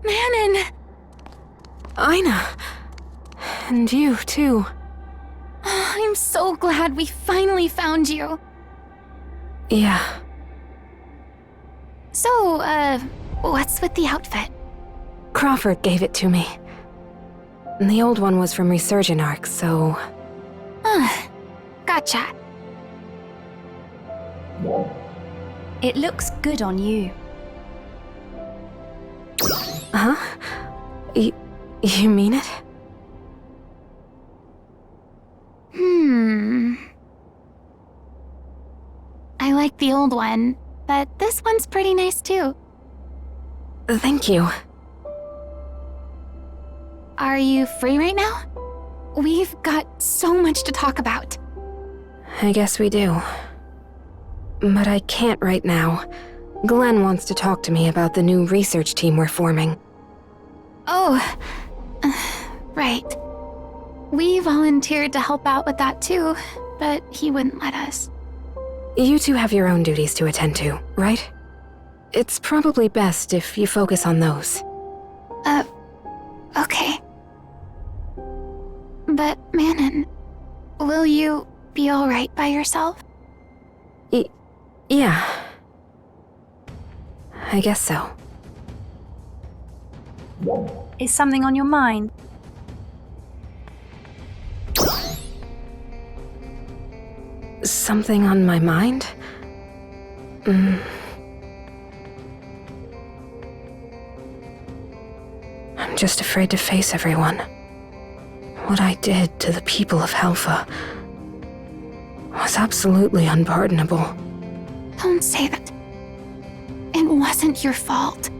Manon! Ina. And you, too. Oh, I'm so glad we finally found you. Yeah. So, what's with the outfit? Crawford gave it to me. The old one was from Resurgent ARKS, so... Gotcha. It looks good on you. Huh? You mean it? I like the old one, but this one's pretty nice too. Thank you. Are you free right now? We've got so much to talk about. I guess we do. But I can't right now. Glenn wants to talk to me about the new research team we're forming. Oh, right. We volunteered to help out with that too, but he wouldn't let us. You two have your own duties to attend to, right? It's probably best if you focus on those. Okay. But, Manon, will you be alright by yourself? Yeah. I guess so. Is something on your mind? Something on my mind? I'm just afraid to face everyone. What I did to the people of Helfa was absolutely unpardonable. Don't say that. It wasn't your fault.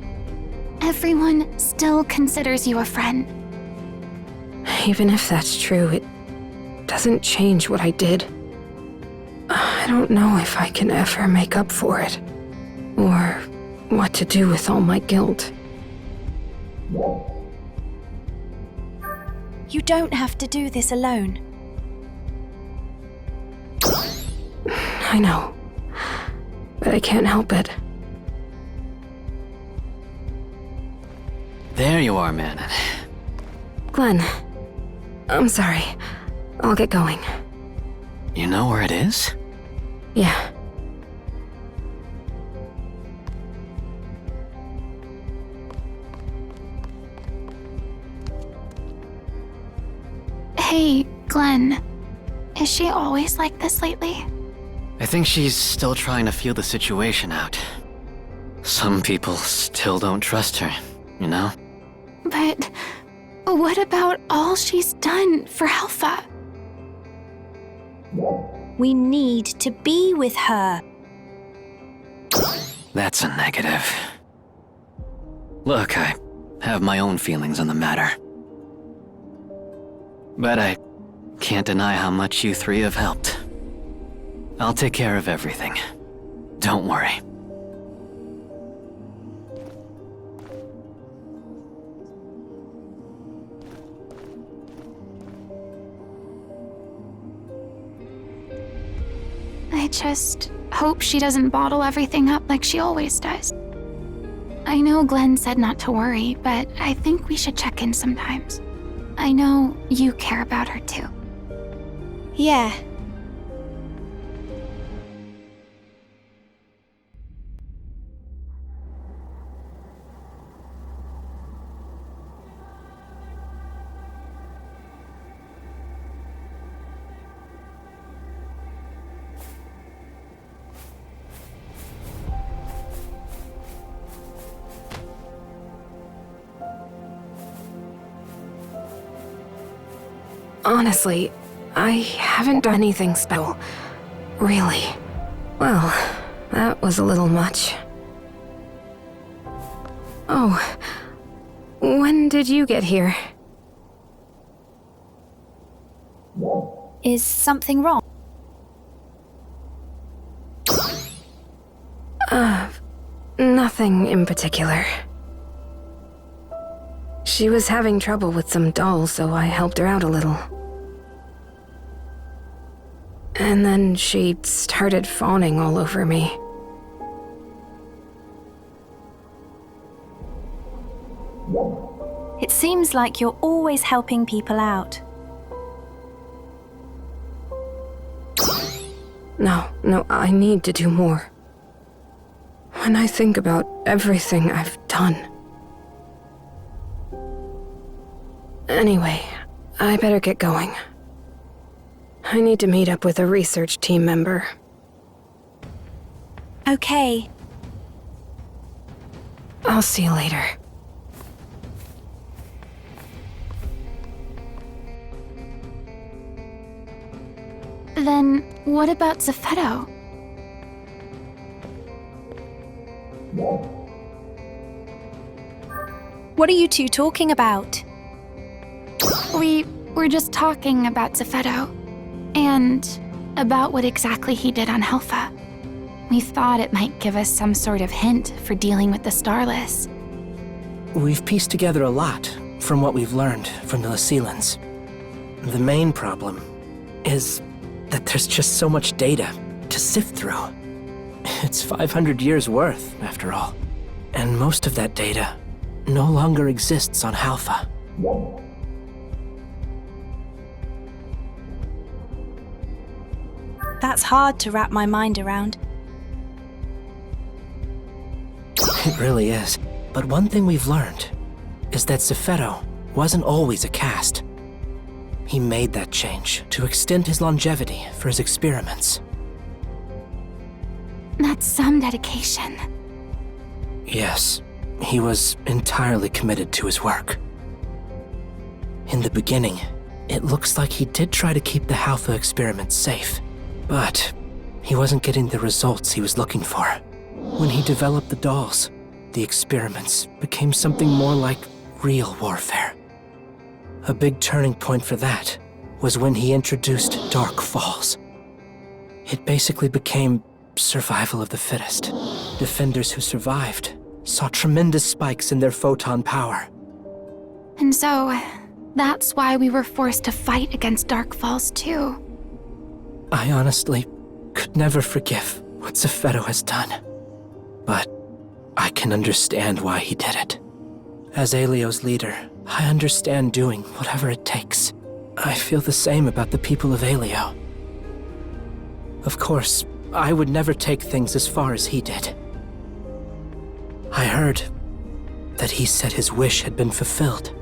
Everyone still considers you a friend. Even if that's true, it doesn't change what I did. I don't know if I can ever make up for it, or what to do with all my guilt. You don't have to do this alone. I know, but I can't help it. There you are, Manon. Glenn, I'm sorry. I'll get going. You know where it is? Yeah. Hey, Glenn. Is she always like this lately? I think she's still trying to feel the situation out. Some people still don't trust her, you know? But what about all she's done for Helfa? We need to be with her. That's a negative. Look, I have my own feelings on the matter. But I can't deny how much you three have helped. I'll take care of everything. Don't worry. I just hope she doesn't bottle everything up like she always does. I know Glenn said not to worry, but I think we should check in sometimes. I know you care about her too. Yeah. Honestly, I haven't done anything special. Really. Well, that was a little much. Oh, when did you get here? Is something wrong? Nothing in particular. She was having trouble with some dolls, so I helped her out a little. And then she started fawning all over me. It seems like you're always helping people out. No, I need to do more. When I think about everything I've done. Anyway, I better get going. I need to meet up with a research team member. Okay. I'll see you later. Then what about Zeffetto? What are you two talking about? We were just talking about Zeffetto, and about what exactly he did on Helfa. We thought it might give us some sort of hint for dealing with the Starless. We've pieced together a lot from what we've learned from the Lycelans. The main problem is that there's just so much data to sift through. It's 500 years worth, after all. And most of that data no longer exists on Halpha. That's hard to wrap my mind around. It really is. But one thing we've learned is that Zeffetto wasn't always a caste. He made that change to extend his longevity for his experiments. That's some dedication. Yes, he was entirely committed to his work. In the beginning, it looks like he did try to keep the Halpha experiments safe, but he wasn't getting the results he was looking for. When he developed the dolls, the experiments became something more like real warfare. A big turning point for that was when he introduced Dark Falls. It basically became survival of the fittest. Defenders who survived saw tremendous spikes in their photon power. And so, that's why we were forced to fight against Dark Falls too. I honestly could never forgive what Zeffetto has done. But I can understand why he did it. As Aelio's leader, I understand doing whatever it takes. I feel the same about the people of Aelio. Of course, I would never take things as far as he did. I heard that he said his wish had been fulfilled.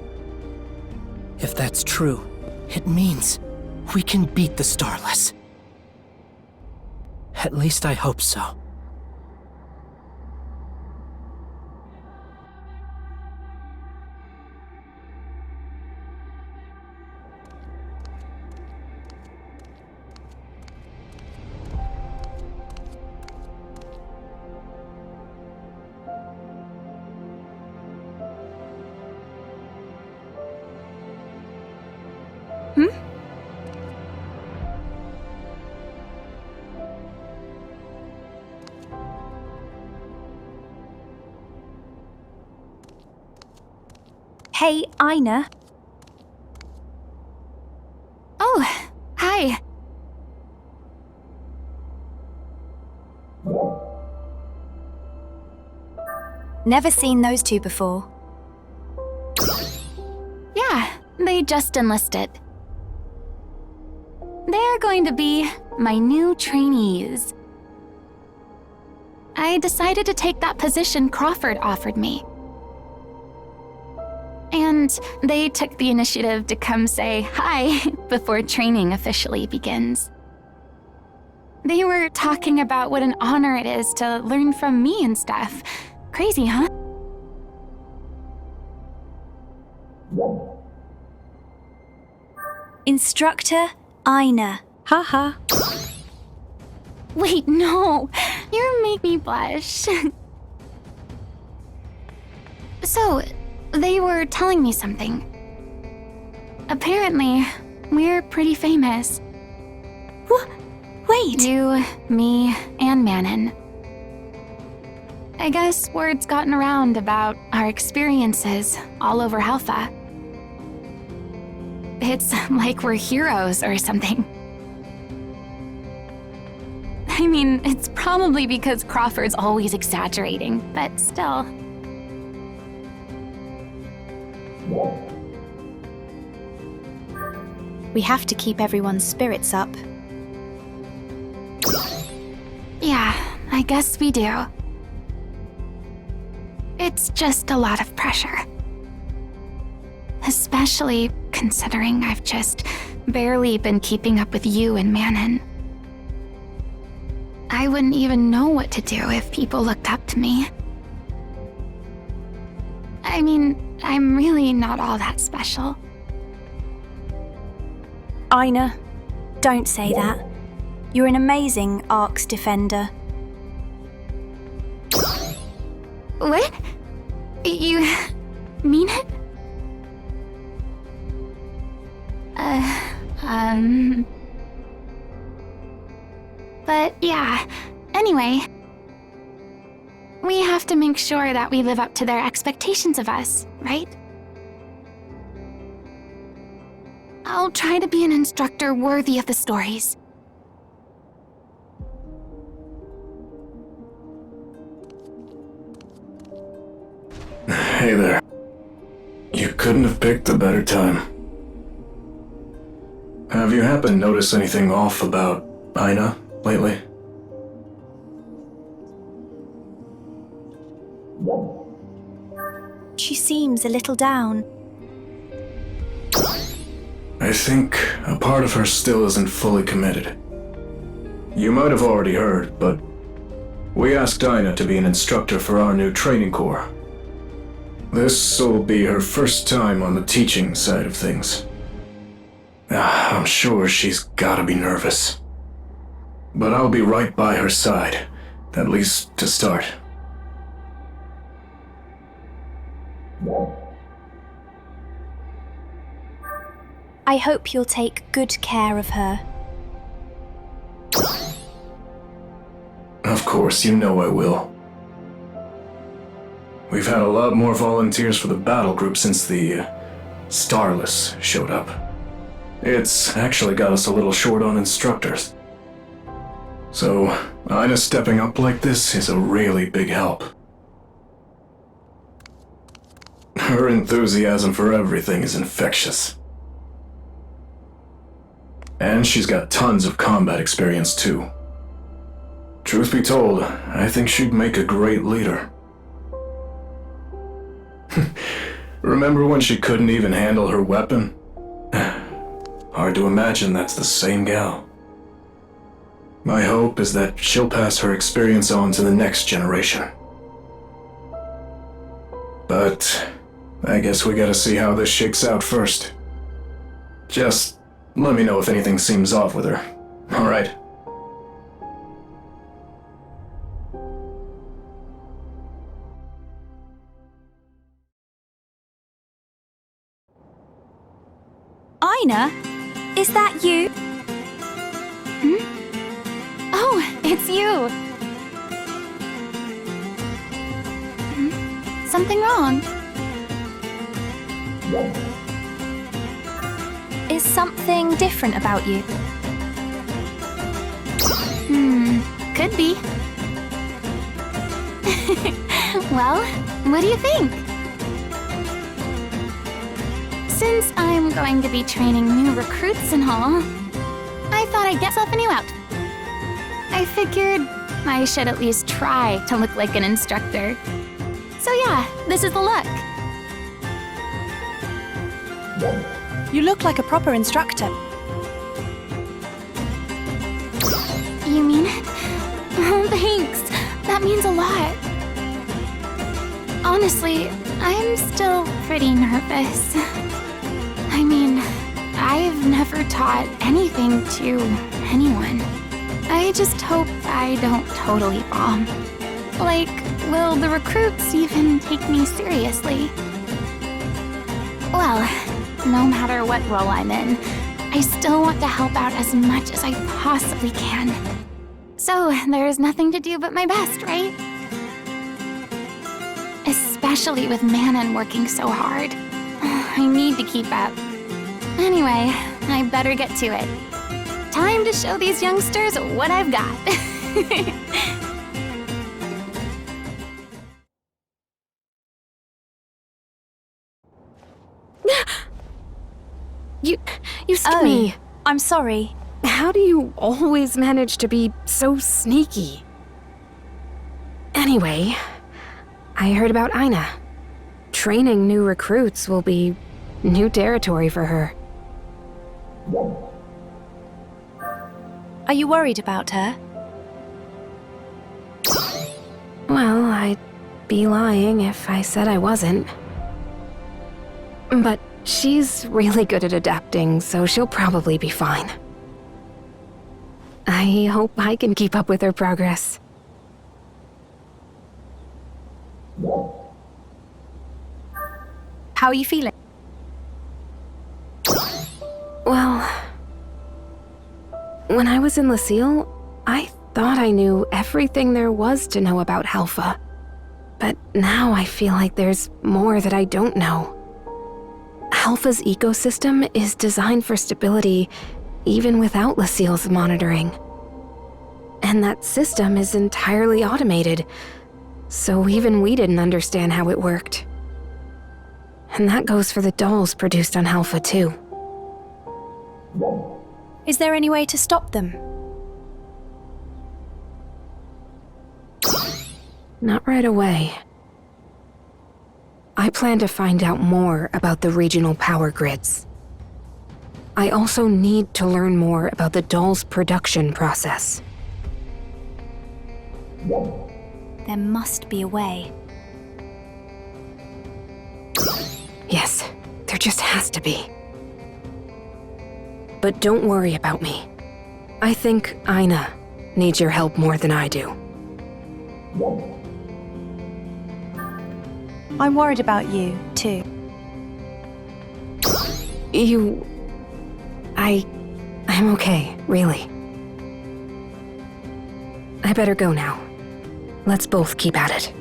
If that's true, it means we can beat the Starless. At least I hope so. Hey, Ina. Oh, hi. Never seen those two before. Yeah, they just enlisted. They're going to be my new trainees. I decided to take that position Crawford offered me. And they took the initiative to come say hi before training officially begins. They were talking about what an honor it is to learn from me and stuff. Crazy, huh? Instructor Ina. Haha. Wait, no. You make me blush. So, they were telling me something. Apparently, we're pretty famous. What? Wait. You, me, and Manon. I guess word's gotten around about our experiences all over Halpha. It's like we're heroes or something. I mean, it's probably because Crawford's always exaggerating, but still. We have to keep everyone's spirits up. Yeah, I guess we do. It's just a lot of pressure. Especially considering I've just barely been keeping up with you and Manon. I wouldn't even know what to do if people looked up to me. I mean, I'm really not all that special. Aina, don't say that. You're an amazing ARKS defender. What? You mean it? But yeah, anyway. We have to make sure that we live up to their expectations of us, right? I'll try to be an instructor worthy of the stories. Hey there. You couldn't have picked a better time. Have you happened to notice anything off about Aina lately? She seems a little down. I think a part of her still isn't fully committed. You might have already heard, but we asked Aina to be an instructor for our new training corps. This'll be her first time on the teaching side of things. I'm sure she's gotta be nervous. But I'll be right by her side, at least to start. I hope you'll take good care of her. Of course, you know I will. We've had a lot more volunteers for the battle group since the Starless showed up. It's actually got us a little short on instructors. So, Aina stepping up like this is a really big help. Her enthusiasm for everything is infectious. And she's got tons of combat experience too. Truth be told, I think she'd make a great leader. Remember when she couldn't even handle her weapon? Hard to imagine that's the same gal. My hope is that she'll pass her experience on to the next generation. But I guess we gotta see how this shakes out first. Just let me know if anything seems off with her. Alright. Aina, is that you? Oh, it's you! Something wrong? Is something different about you? Could be. Well, what do you think? Since I'm going to be training new recruits and all, I thought I'd get myself a new outfit. I figured I should at least try to look like an instructor. So yeah, this is the look. You look like a proper instructor. You mean it? Oh, thanks. That means a lot. Honestly, I'm still pretty nervous. I mean, I've never taught anything to anyone. I just hope I don't totally bomb. Like, will the recruits even take me seriously? Well, no matter what role I'm in, I still want to help out as much as I possibly can. So, there's nothing to do but my best, right? Especially with Manon working so hard. I need to keep up. Anyway, I better get to it. Time to show these youngsters what I've got. You skipped me. I'm sorry. How do you always manage to be so sneaky? Anyway, I heard about Ina. Training new recruits will be new territory for her. Are you worried about her? Well, I'd be lying if I said I wasn't. But she's really good at adapting, so she'll probably be fine. I hope I can keep up with her progress. How are you feeling? Well, when I was in Lucille, I thought I knew everything there was to know about Halpha. But now I feel like there's more that I don't know. Halpha's ecosystem is designed for stability even without Lucille's monitoring. And that system is entirely automated, so even we didn't understand how it worked. And that goes for the dolls produced on Halpha too. Is there any way to stop them? Not right away. I plan to find out more about the regional power grids. I also need to learn more about the doll's production process. There must be a way. Yes, there just has to be. But don't worry about me. I think Ina needs your help more than I do. I'm worried about you, too. I'm okay, really. I better go now. Let's both keep at it.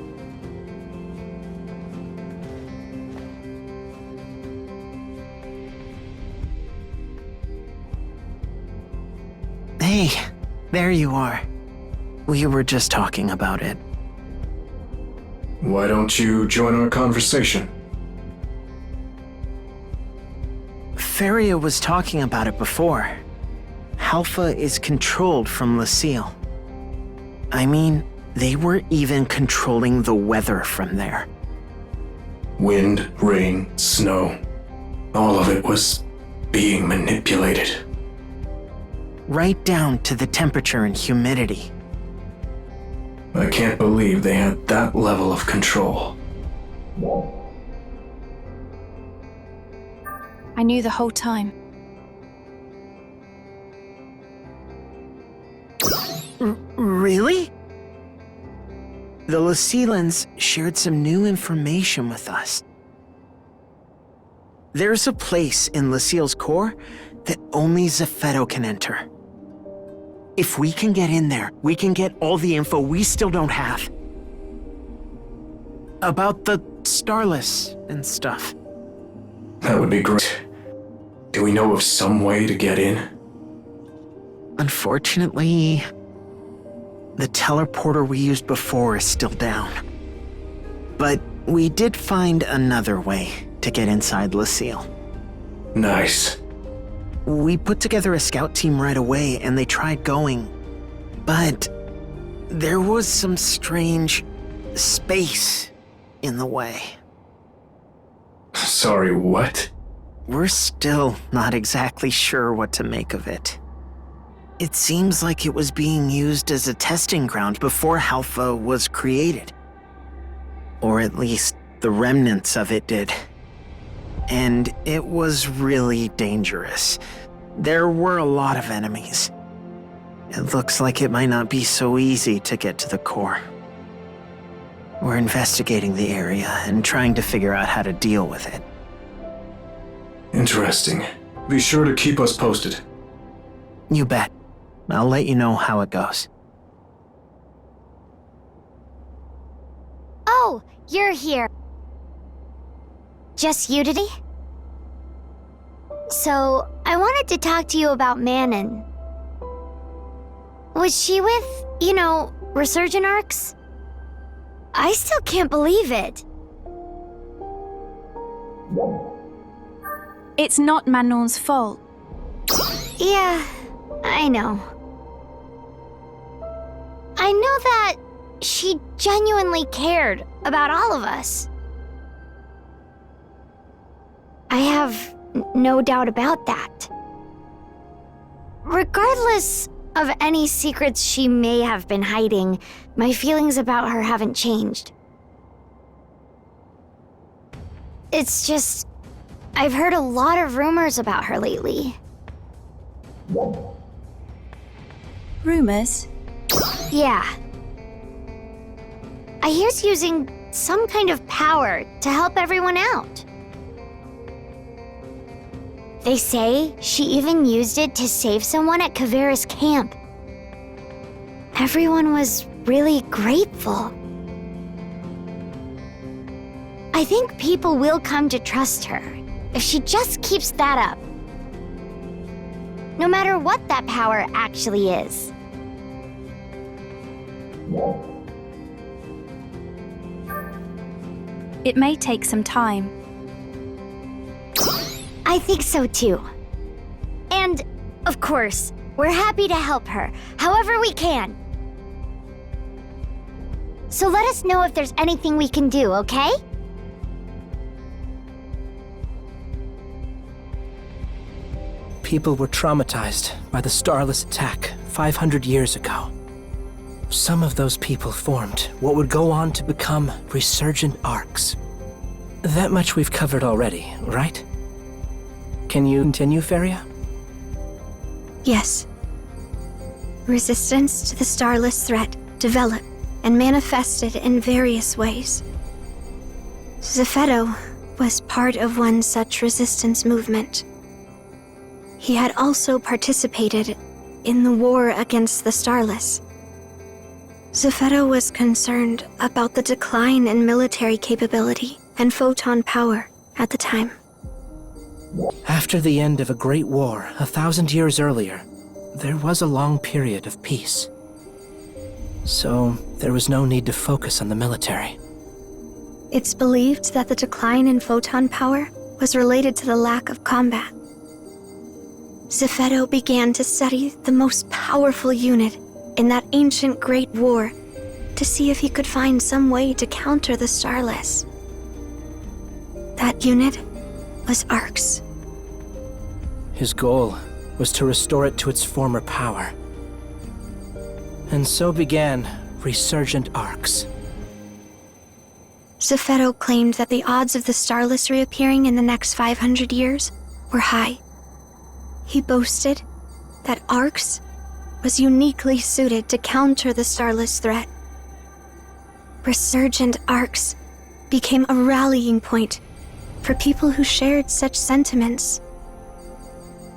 Hey, there you are. We were just talking about it. Why don't you join our conversation? Feria was talking about it before. Halpha is controlled from Lucille. I mean, they were even controlling the weather from there. Wind, rain, snow. All of it was being manipulated. Right down to the temperature and humidity. I can't believe they had that level of control. I knew the whole time. Really? The Lucilans shared some new information with us. There's a place in Lucille's core that only Zepheto can enter. If we can get in there, we can get all the info we still don't have. About the Starless and stuff. That would be great. Do we know of some way to get in? Unfortunately, the teleporter we used before is still down. But we did find another way to get inside Lucille. Nice. We put together a scout team right away and they tried going, but there was some strange space in the way. Sorry, what? We're still not exactly sure what to make of it. It seems like it was being used as a testing ground before Halpha was created. Or at least the remnants of it did. And it was really dangerous. There were a lot of enemies. It looks like it might not be so easy to get to the core. We're investigating the area and trying to figure out how to deal with it. Interesting. Be sure to keep us posted. You bet. I'll let you know how it goes. Oh, you're here. Just Unity? So, I wanted to talk to you about Manon. Was she with, Resurgent ARKS? I still can't believe it. It's not Manon's fault. Yeah, I know. I know that she genuinely cared about all of us. I have no doubt about that. Regardless of any secrets she may have been hiding, my feelings about her haven't changed. It's just, I've heard a lot of rumors about her lately. Rumors? Yeah. I hear she's using some kind of power to help everyone out. They say she even used it to save someone at Kavera's camp. Everyone was really grateful. I think people will come to trust her if she just keeps that up. No matter what that power actually is. It may take some time. I think so too. And, of course, we're happy to help her, however we can. So let us know if there's anything we can do, okay? People were traumatized by the Starless attack 500 years ago. Some of those people formed what would go on to become resurgent ARKS. That much we've covered already, right? Can you continue, Feria? Yes. Resistance to the Starless threat developed and manifested in various ways. Zephedo was part of one such resistance movement. He had also participated in the war against the Starless. Zephedo was concerned about the decline in military capability and photon power at the time. After the end of a great war 1,000 years earlier, there was a long period of peace. So there was no need to focus on the military. It's believed that the decline in photon power was related to the lack of combat. Zephedo began to study the most powerful unit in that ancient Great War to see if he could find some way to counter the Starless. That unit was ARKS. His goal was to restore it to its former power. And so began resurgent ARKS. Zephedo claimed that the odds of the Starless reappearing in the next 500 years were high. He boasted that ARKS was uniquely suited to counter the Starless threat. Resurgent ARKS became a rallying point for people who shared such sentiments.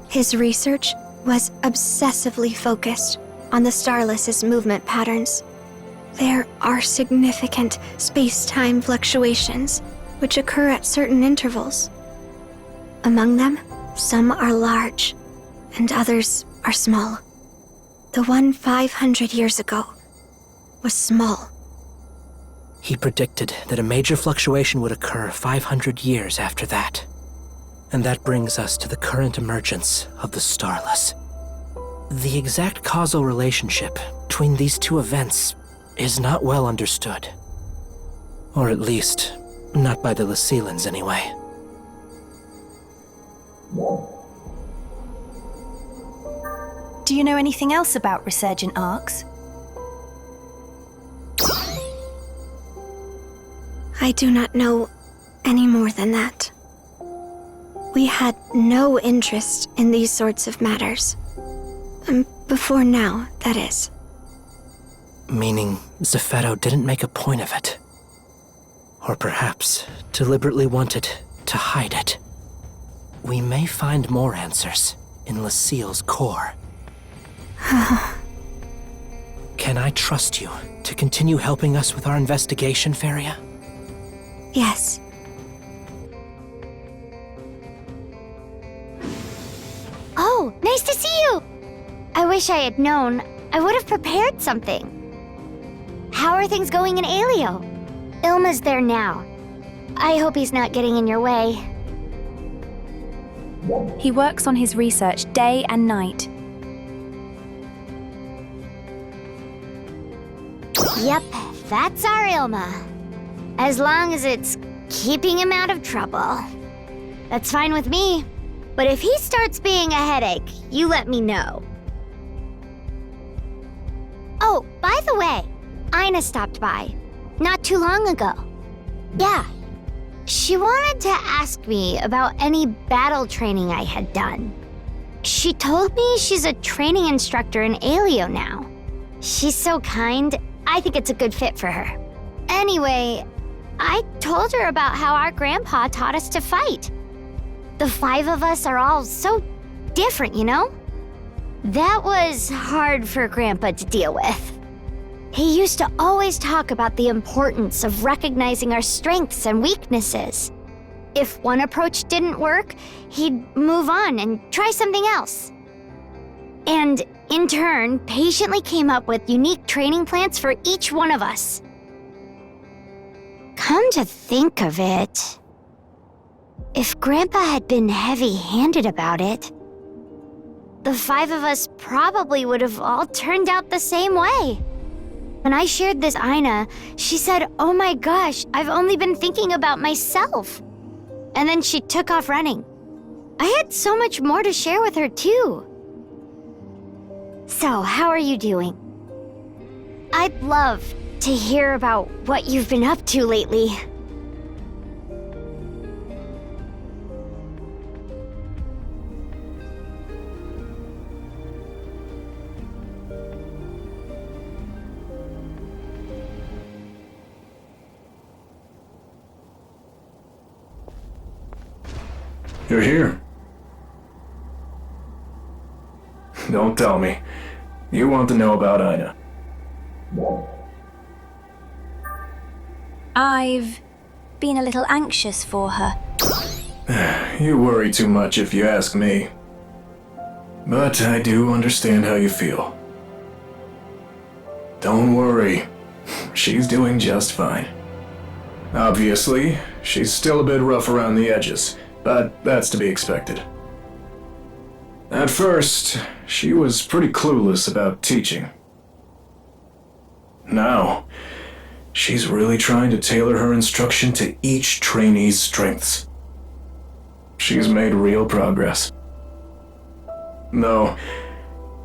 His research was obsessively focused on the Starless's movement patterns. There are significant space-time fluctuations which occur at certain intervals. Among them, some are large, and others are small. The one 500 years ago was small. He predicted that a major fluctuation would occur 500 years after that. And that brings us to the current emergence of the Starless. The exact causal relationship between these two events is not well understood. Or at least, not by the Lysilans anyway. Do you know anything else about resurgent ARKS? I do not know any more than that. We had no interest in these sorts of matters. Before now, that is. Meaning Zephedo didn't make a point of it. Or perhaps deliberately wanted to hide it. We may find more answers in Lucille's core. Can I trust you to continue helping us with our investigation, Feria? Yes. Oh, nice to see you! I wish I had known. I would have prepared something. How are things going in Alio? Ilma's there now. I hope he's not getting in your way. He works on his research day and night. Yep, that's our Ilma. As long as it's keeping him out of trouble. That's fine with me. But if he starts being a headache, you let me know. Oh, by the way, Ina stopped by. Not too long ago. Yeah. She wanted to ask me about any battle training I had done. She told me she's a training instructor in Alio now. She's so kind, I think it's a good fit for her. Anyway, I told her about how our grandpa taught us to fight. The 5 of us are all so different, you know? That was hard for Grandpa to deal with. He used to always talk about the importance of recognizing our strengths and weaknesses. If one approach didn't work, he'd move on and try something else. And in turn, patiently came up with unique training plans for each one of us. Come to think of it, if Grandpa had been heavy-handed about it, the 5 of us probably would have all turned out the same way. When I shared this Ina, she said, "Oh my gosh, I've only been thinking about myself." And then she took off running. I had so much more to share with her too. So, how are you doing? I'd love to hear about what you've been up to lately. You're here. Don't tell me. You want to know about Ina. I've been a little anxious for her. You worry too much if you ask me. But I do understand how you feel. Don't worry. She's doing just fine. Obviously, she's still a bit rough around the edges, but that's to be expected. At first, she was pretty clueless about teaching. Now, she's really trying to tailor her instruction to each trainee's strengths. She's made real progress. Though,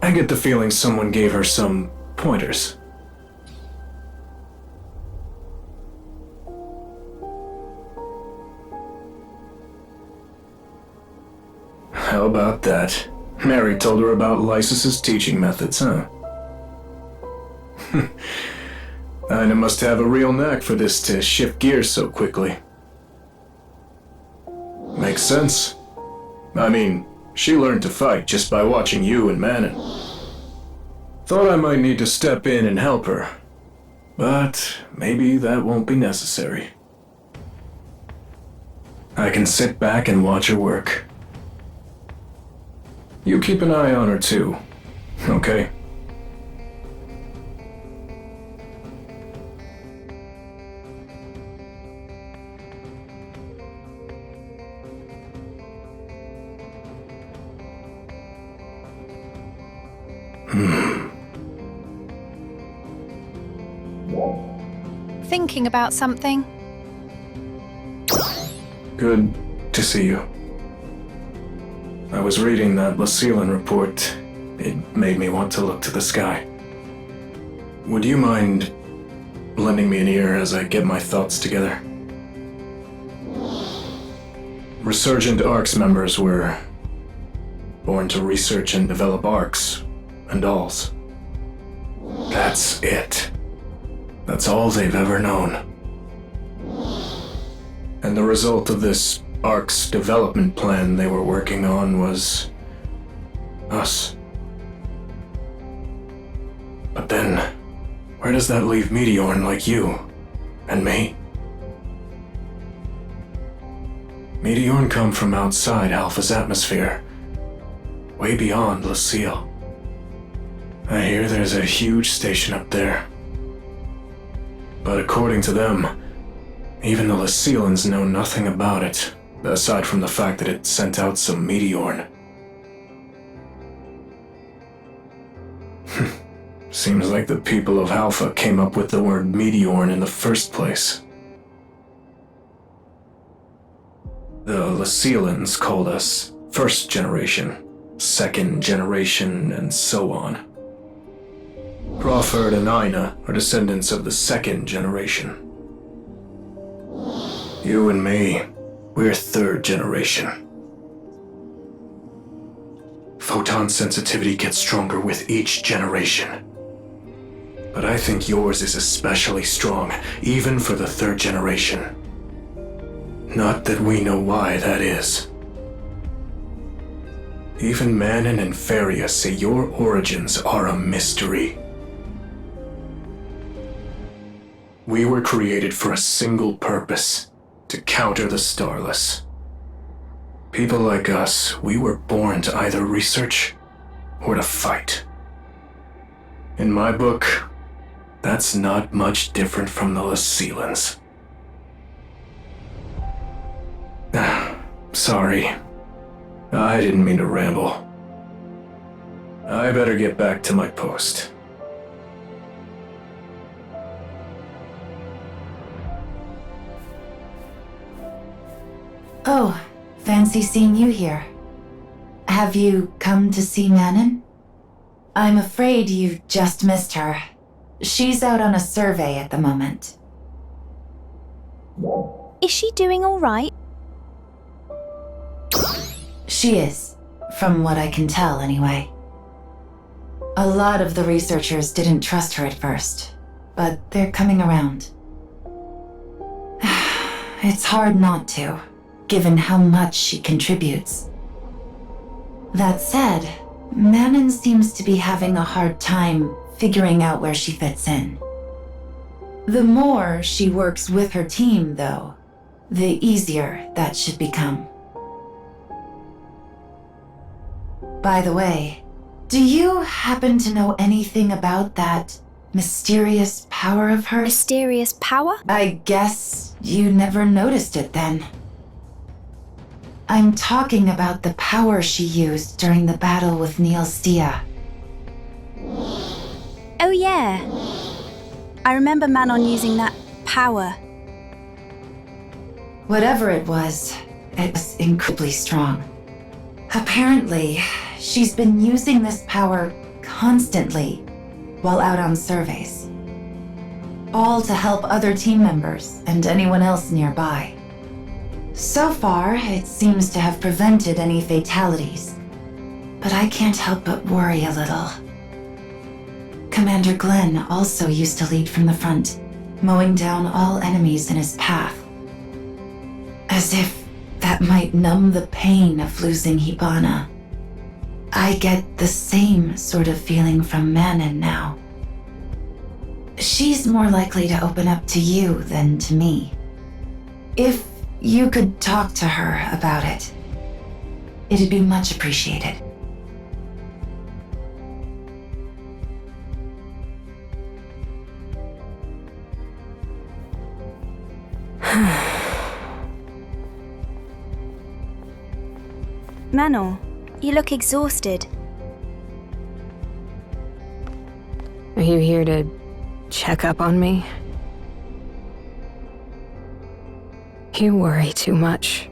I get the feeling someone gave her some pointers. How about that? Mary told her about Lysus's teaching methods, huh? Ina must have a real knack for this to shift gears so quickly. Makes sense. I mean, she learned to fight just by watching you and Manon. Thought I might need to step in and help her, but maybe that won't be necessary. I can sit back and watch her work. You keep an eye on her too, okay? Thinking about something? Good to see you. I was reading that Lacelan report. It made me want to look to the sky. Would you mind lending me an ear as I get my thoughts together? Resurgent ARKS members were born to research and develop ARKS and alls. That's it. That's all they've ever known. And the result of this ARKS development plan they were working on was us. But then, where does that leave Meteorn like you and me? Meteorn come from outside Alpha's atmosphere, way beyond Lucille. I hear there's a huge station up there. But according to them, even the Lacealans know nothing about it, aside from the fact that it sent out some meteorn. Seems like the people of Alpha came up with the word meteorn in the first place. The Lyceilans called us first generation, second generation, and so on. Crawford and Ina are descendants of the second generation. You and me, we're third generation. Photon sensitivity gets stronger with each generation. But I think yours is especially strong, even for the third generation. Not that we know why that is. Even Manon and Faria say your origins are a mystery. We were created for a single purpose, to counter the Starless. People like us, we were born to either research or to fight. In my book, that's not much different from the Lyceilans. Sorry. I didn't mean to ramble. I better get back to my post. Oh, fancy seeing you here. Have you come to see Manon? I'm afraid you've just missed her. She's out on a survey at the moment. Is she doing all right? She is, from what I can tell anyway. A lot of the researchers didn't trust her at first, but they're coming around. It's hard not to, given how much she contributes. That said, Manon seems to be having a hard time figuring out where she fits in. The more she works with her team, though, the easier that should become. By the way, do you happen to know anything about that mysterious power of hers? Mysterious power? I guess you never noticed it then. I'm talking about the power she used during the battle with Niels Dia. Oh yeah. I remember Manon using that power. Whatever it was incredibly strong. Apparently, she's been using this power constantly while out on surveys. All to help other team members and anyone else nearby. So far, it seems to have prevented any fatalities. But I can't help but worry a little. Commander Glenn also used to lead from the front, mowing down all enemies in his path. As if that might numb the pain of losing Hibana. I get the same sort of feeling from Manon now. She's more likely to open up to you than to me. If you could talk to her about it, it'd be much appreciated. Manon, you look exhausted. Are you here to check up on me? You worry too much.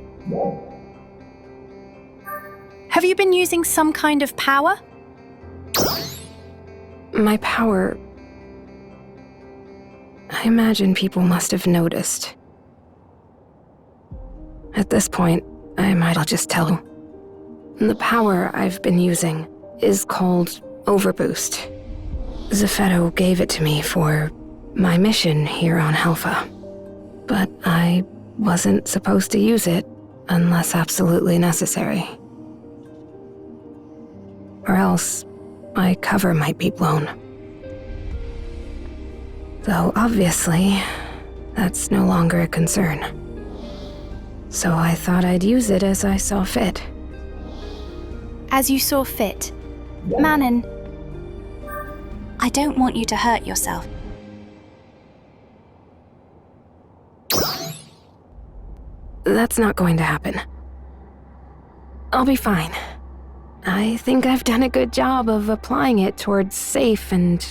Have you been using some kind of power? My power... I imagine people must have noticed. At this point, I might as well just tell you. The power I've been using is called Overboost. Zeffetto gave it to me for my mission here on Alpha. But I wasn't supposed to use it unless absolutely necessary. Or else, my cover might be blown. Though obviously, that's no longer a concern. So I thought I'd use it as I saw fit. As you saw fit. Manon, I don't want you to hurt yourself. That's not going to happen. I'll be fine. I think I've done a good job of applying it towards safe and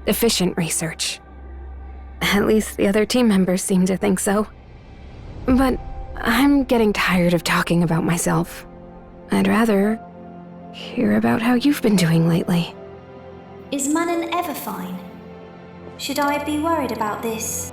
efficient research. At least the other team members seem to think so. But I'm getting tired of talking about myself. I'd rather hear about how you've been doing lately. Is Manon ever fine? Should I be worried about this?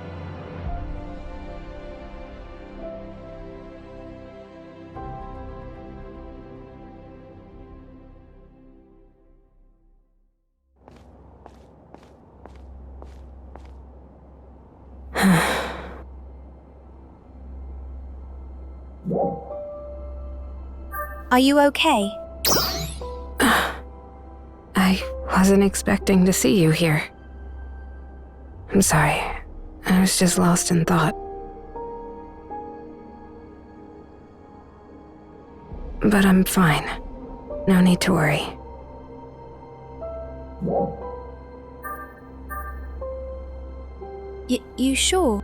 Are you okay? I wasn't expecting to see you here. I'm sorry. I was just lost in thought. But I'm fine. No need to worry. You sure?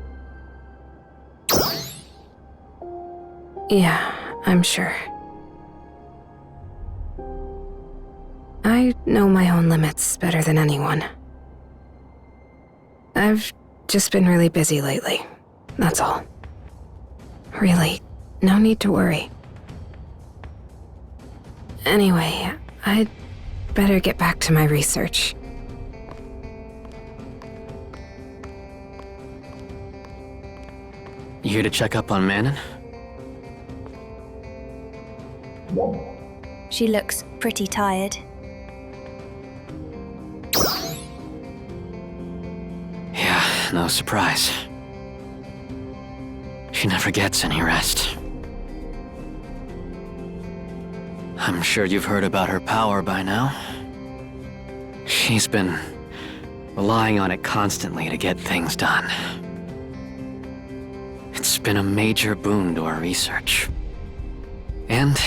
Yeah, I'm sure. I know my own limits better than anyone. I've just been really busy lately, that's all. Really, no need to worry. Anyway, I'd better get back to my research. You here to check up on Manon? She looks pretty tired. Yeah, no surprise. She never gets any rest. I'm sure you've heard about her power by now. She's been relying on it constantly to get things done. It's been a major boon to our research. And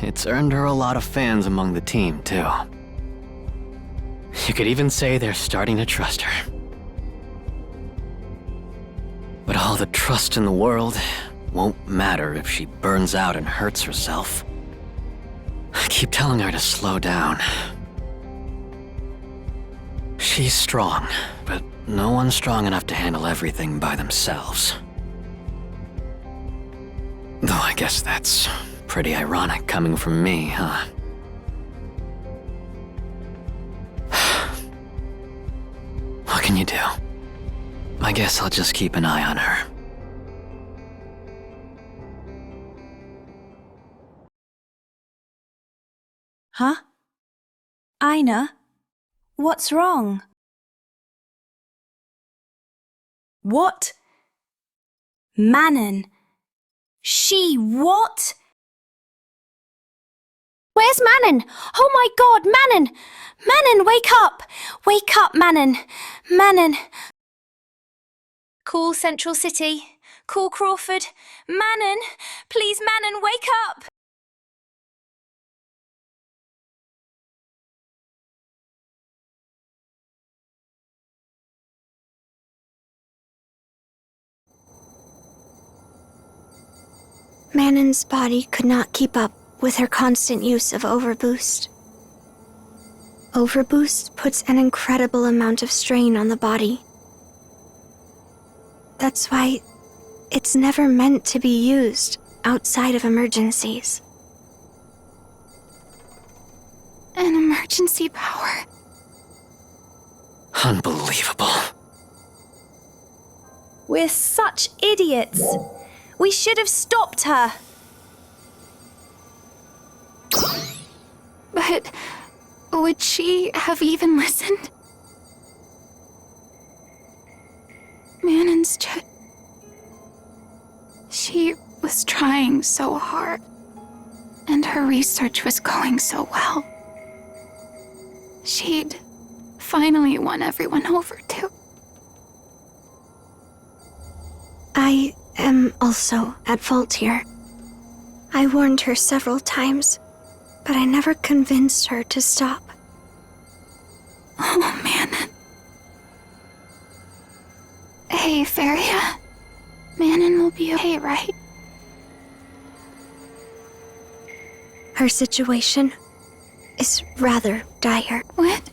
it's earned her a lot of fans among the team, too. You could even say they're starting to trust her. But all the trust in the world won't matter if she burns out and hurts herself. I keep telling her to slow down. She's strong, but no one's strong enough to handle everything by themselves. Though I guess that's pretty ironic coming from me, huh? What can you do? I guess I'll just keep an eye on her. Huh? Ina? What's wrong? What? Manon? She what? Where's Manon? Oh my god, Manon! Manon, wake up! Wake up, Manon! Manon! Call Central City. Call Crawford. Manon! Please, Manon, wake up! Manon's body could not keep up with her constant use of Overboost. Overboost puts an incredible amount of strain on the body. That's why it's never meant to be used outside of emergencies. An emergency power. Unbelievable. We're such idiots. We should have stopped her. But would she have even listened? Manon's just... She was trying so hard, and her research was going so well. She'd finally won everyone over, too. I am also at fault here. I warned her several times, but I never convinced her to stop. Oh, Manon. Hey, Feria. Manon will be okay, right? Her situation is rather dire. What?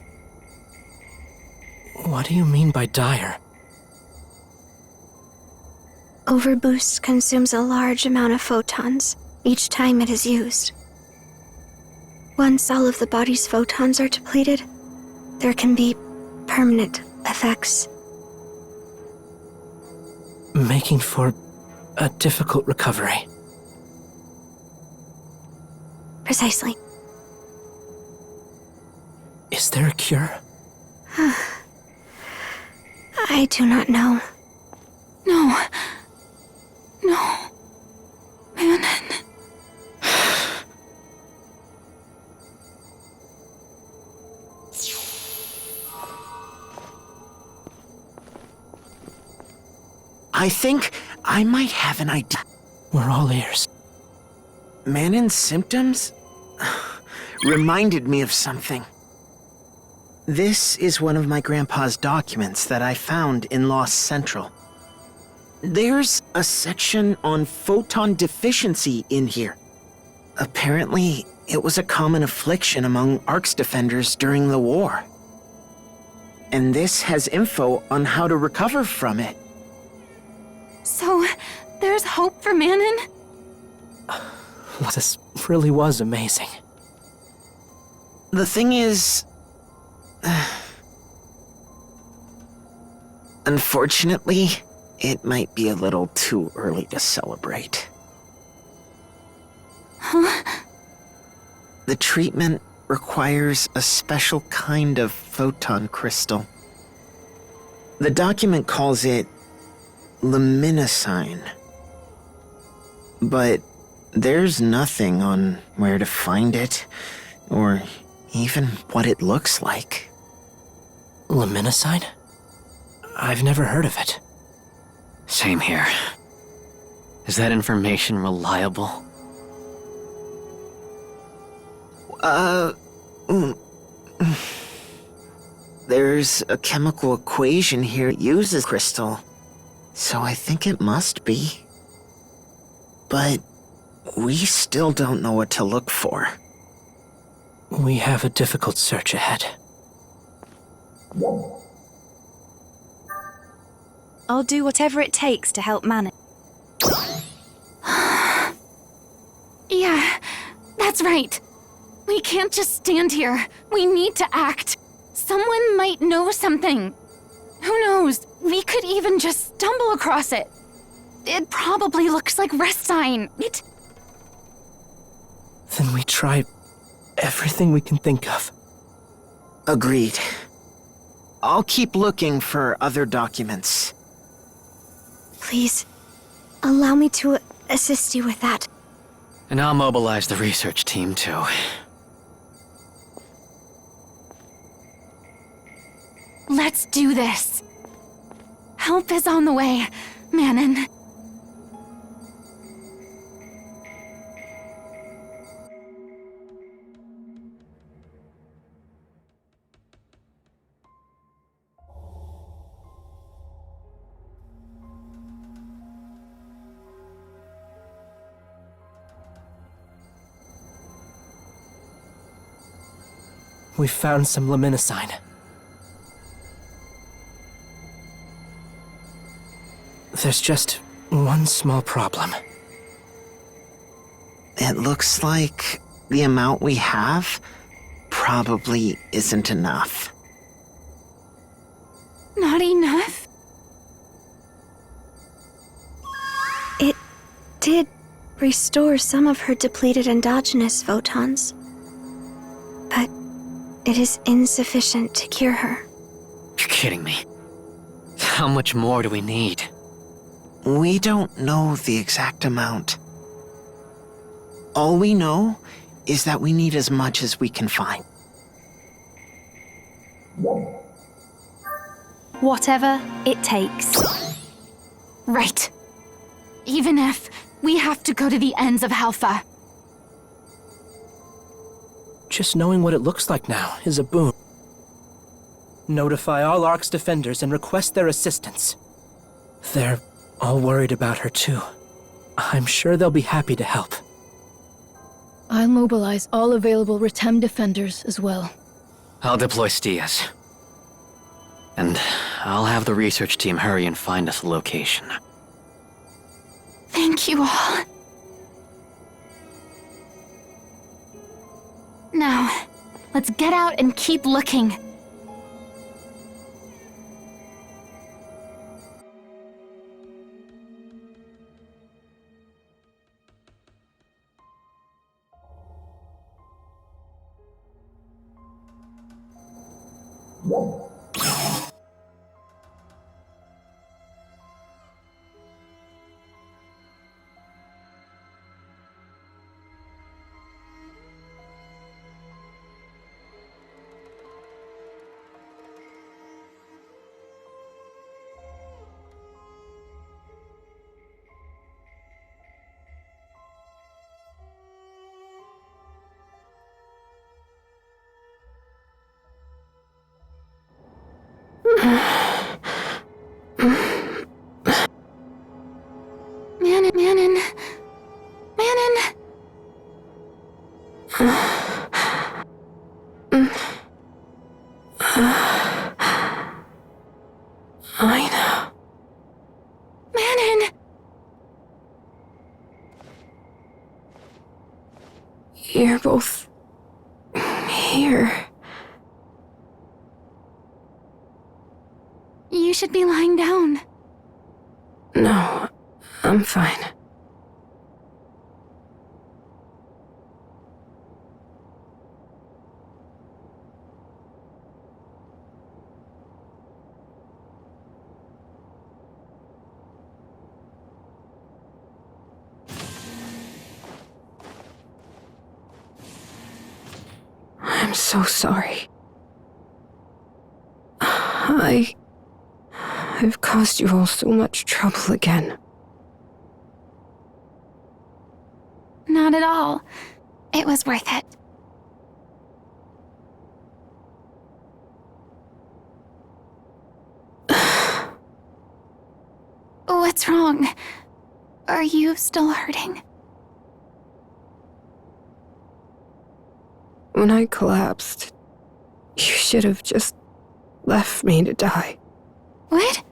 What do you mean by dire? Overboost consumes a large amount of photons each time it is used. Once all of the body's photons are depleted, there can be permanent effects. Making for a difficult recovery. Precisely. Is there a cure? I do not know. No. No. Manon. I think I might have an idea. We're all ears. Manon's symptoms reminded me of something. This is one of my grandpa's documents that I found in Lost Central. There's a section on photon deficiency in here. Apparently, it was a common affliction among ARKS defenders during the war. And this has info on how to recover from it. So, there's hope for Manon? This really was amazing. The thing is... unfortunately, it might be a little too early to celebrate. Huh? The treatment requires a special kind of photon crystal. The document calls it luminescence. But there's nothing on where to find it, or even what it looks like. Luminescence? I've never heard of it. Same here. Is that information reliable? There's a chemical equation here that uses crystal, so I think it must be. But we still don't know what to look for. We have a difficult search ahead. I'll do whatever it takes to help Manon. Yeah, that's right. We can't just stand here. We need to act. Someone might know something. Who knows? We could even just stumble across it. It probably looks like Restine. Then we try everything we can think of. Agreed. I'll keep looking for other documents. Please, allow me to assist you with that. And I'll mobilize the research team, too. Let's do this. Help is on the way, Manon. We found some luminescence. There's just one small problem. It looks like the amount we have probably isn't enough. Not enough? It did restore some of her depleted endogenous photons, but it is insufficient to cure her. You're kidding me. How much more do we need? We don't know the exact amount. All we know is that we need as much as we can find. Whatever it takes. Right. Even if we have to go to the ends of Halpha. Just knowing what it looks like now is a boon. Notify all ARKS defenders and request their assistance. They're all worried about her too. I'm sure they'll be happy to help. I'll mobilize all available Retem defenders as well. I'll deploy Stias. And I'll have the research team hurry and find us a location. Thank you all. Now, let's get out and keep looking. Manon. I know. Manon! You're both here. You should be lying down. No, I'm fine. I'm so sorry. I've caused you all so much trouble again. Not at all. It was worth it. What's wrong? Are you still hurting? When I collapsed, you should have just left me to die. What?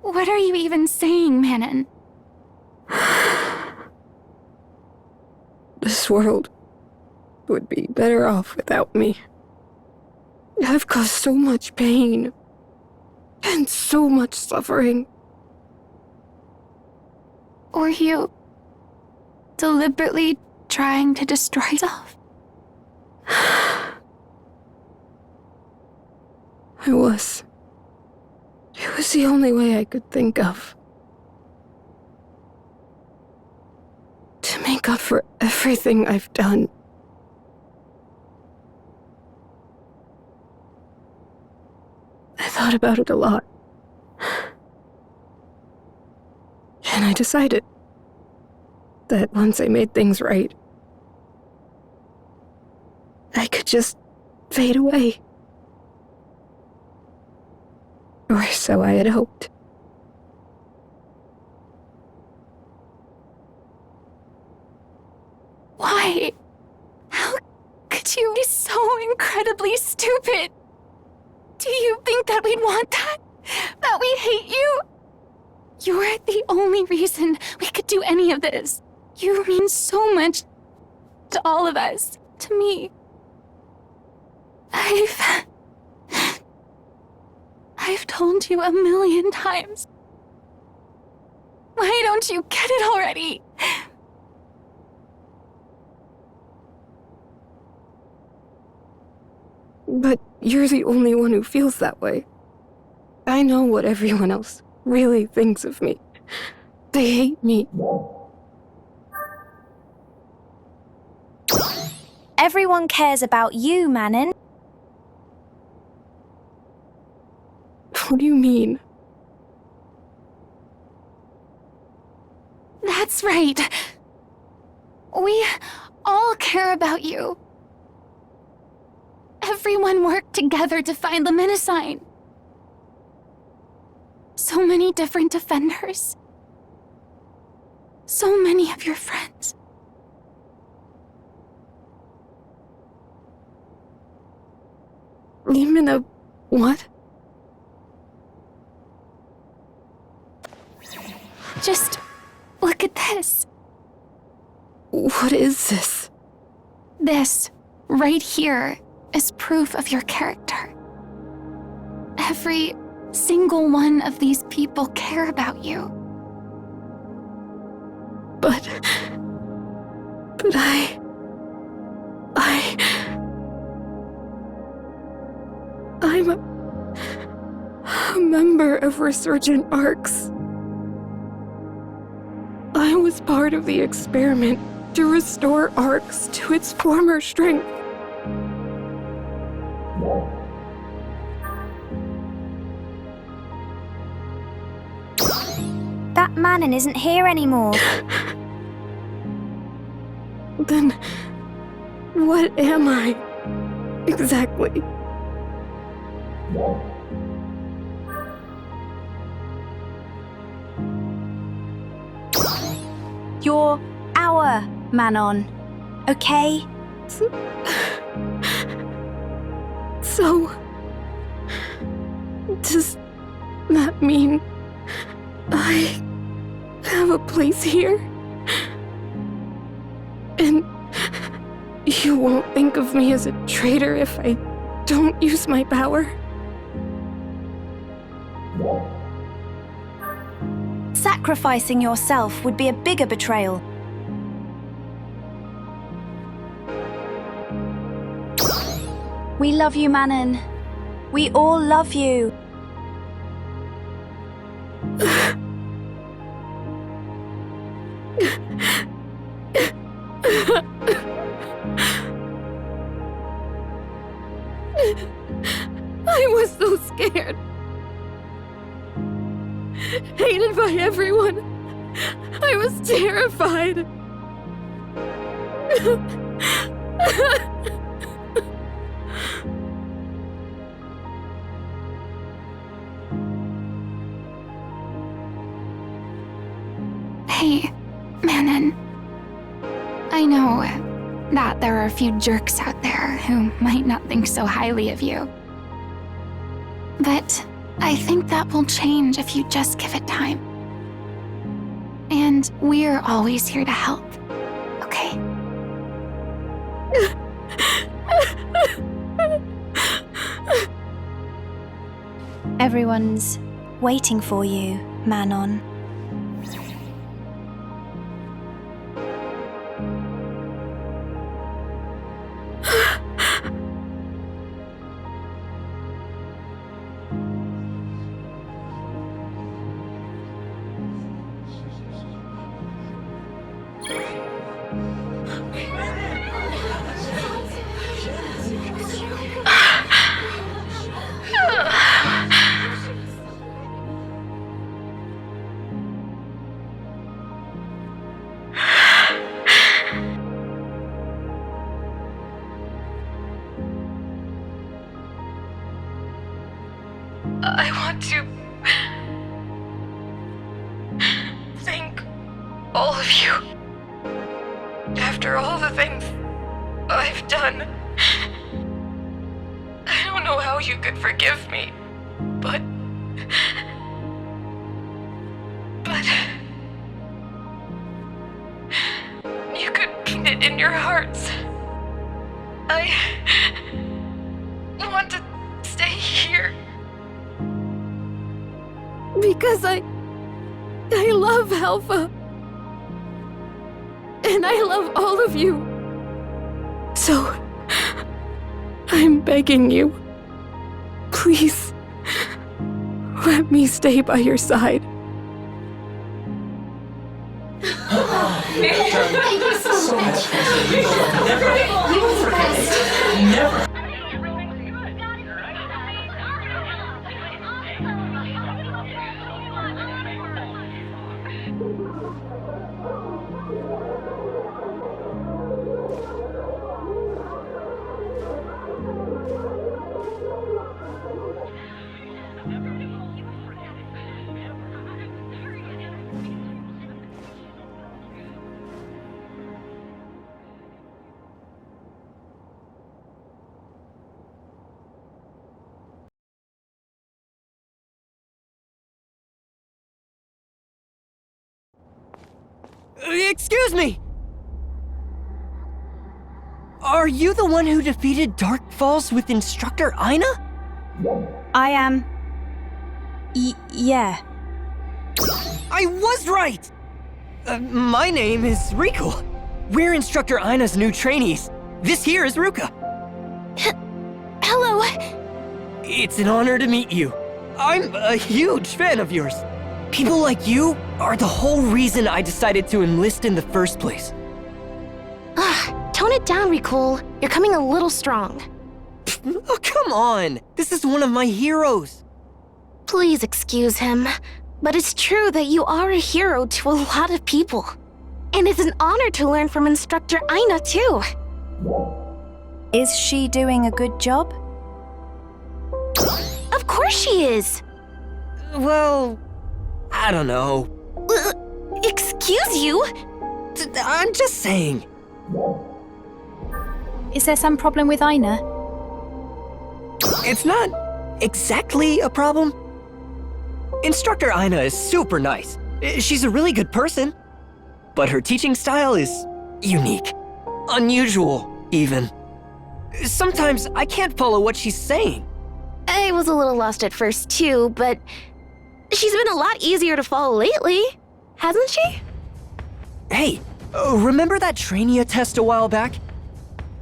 What are you even saying, Manon? This world would be better off without me. I've caused so much pain and so much suffering. Were you deliberately trying to destroy yourself? I was. It was the only way I could think of. To make up for everything I've done. I thought about it a lot. And I decided that once I made things right, I could just fade away. Or so I had hoped. Why? How could you be so incredibly stupid? Do you think that we'd want that? That we hate you? You're the only reason we could do any of this. You mean so much to all of us, to me. I've told you 1,000,000 times. Why don't you get it already? But you're the only one who feels that way. I know what everyone else really thinks of me. They hate me. Everyone cares about you, Manon. What do you mean? That's right. We all care about you. Everyone worked together to find the Menacine. So many different defenders. so many of your friends. Even a what? Just look at this. What is this? This, right here, is proof of your character. Every single one of these people care about you. But I'm a member of Resurgent ARKS. I was part of the experiment to restore ARKS to its former strength. That Manon isn't here anymore. Then what am I exactly? You're our Manon, okay? So, does that mean I have a place here? And you won't think of me as a traitor if I don't use my power? Sacrificing yourself would be a bigger betrayal. We love you, Manon. We all love you. I was so scared. Hated by everyone. I was terrified. Hey, Manon. I know that there are a few jerks out there who might not think so highly of you. But I think that will change if you just give it time. And we're always here to help, okay? Everyone's waiting for you, Manon. I want to thank all of you. After all the things I've done, I don't know how you could forgive me, but you could mean it in your hearts. I want to stay here. Because I love Alpha. And I love all of you. So, I'm begging you, please, let me stay by your side. Thank you so much. You were the best. Never. Excuse me! Are you the one who defeated Dark Falls with Instructor Aina? I am. Yeah. I was right! My name is Riku. We're Instructor Aina's new trainees. This here is Ruka. Hello. It's an honor to meet you. I'm a huge fan of yours. People like you are the whole reason I decided to enlist in the first place. Tone it down, Riku. You're coming a little strong. Oh, come on. This is one of my heroes. Please excuse him, but it's true that you are a hero to a lot of people. And it's an honor to learn from Instructor Aina, too. Is she doing a good job? Of course she is. Well, I don't know. Excuse you? I'm just saying. Is there some problem with Aina? It's not exactly a problem. Instructor Aina is super nice. She's a really good person. But her teaching style is unique. Unusual, even. Sometimes I can't follow what she's saying. I was a little lost at first, too, but she's been a lot easier to follow lately, hasn't she? Hey, remember that Trainia test a while back?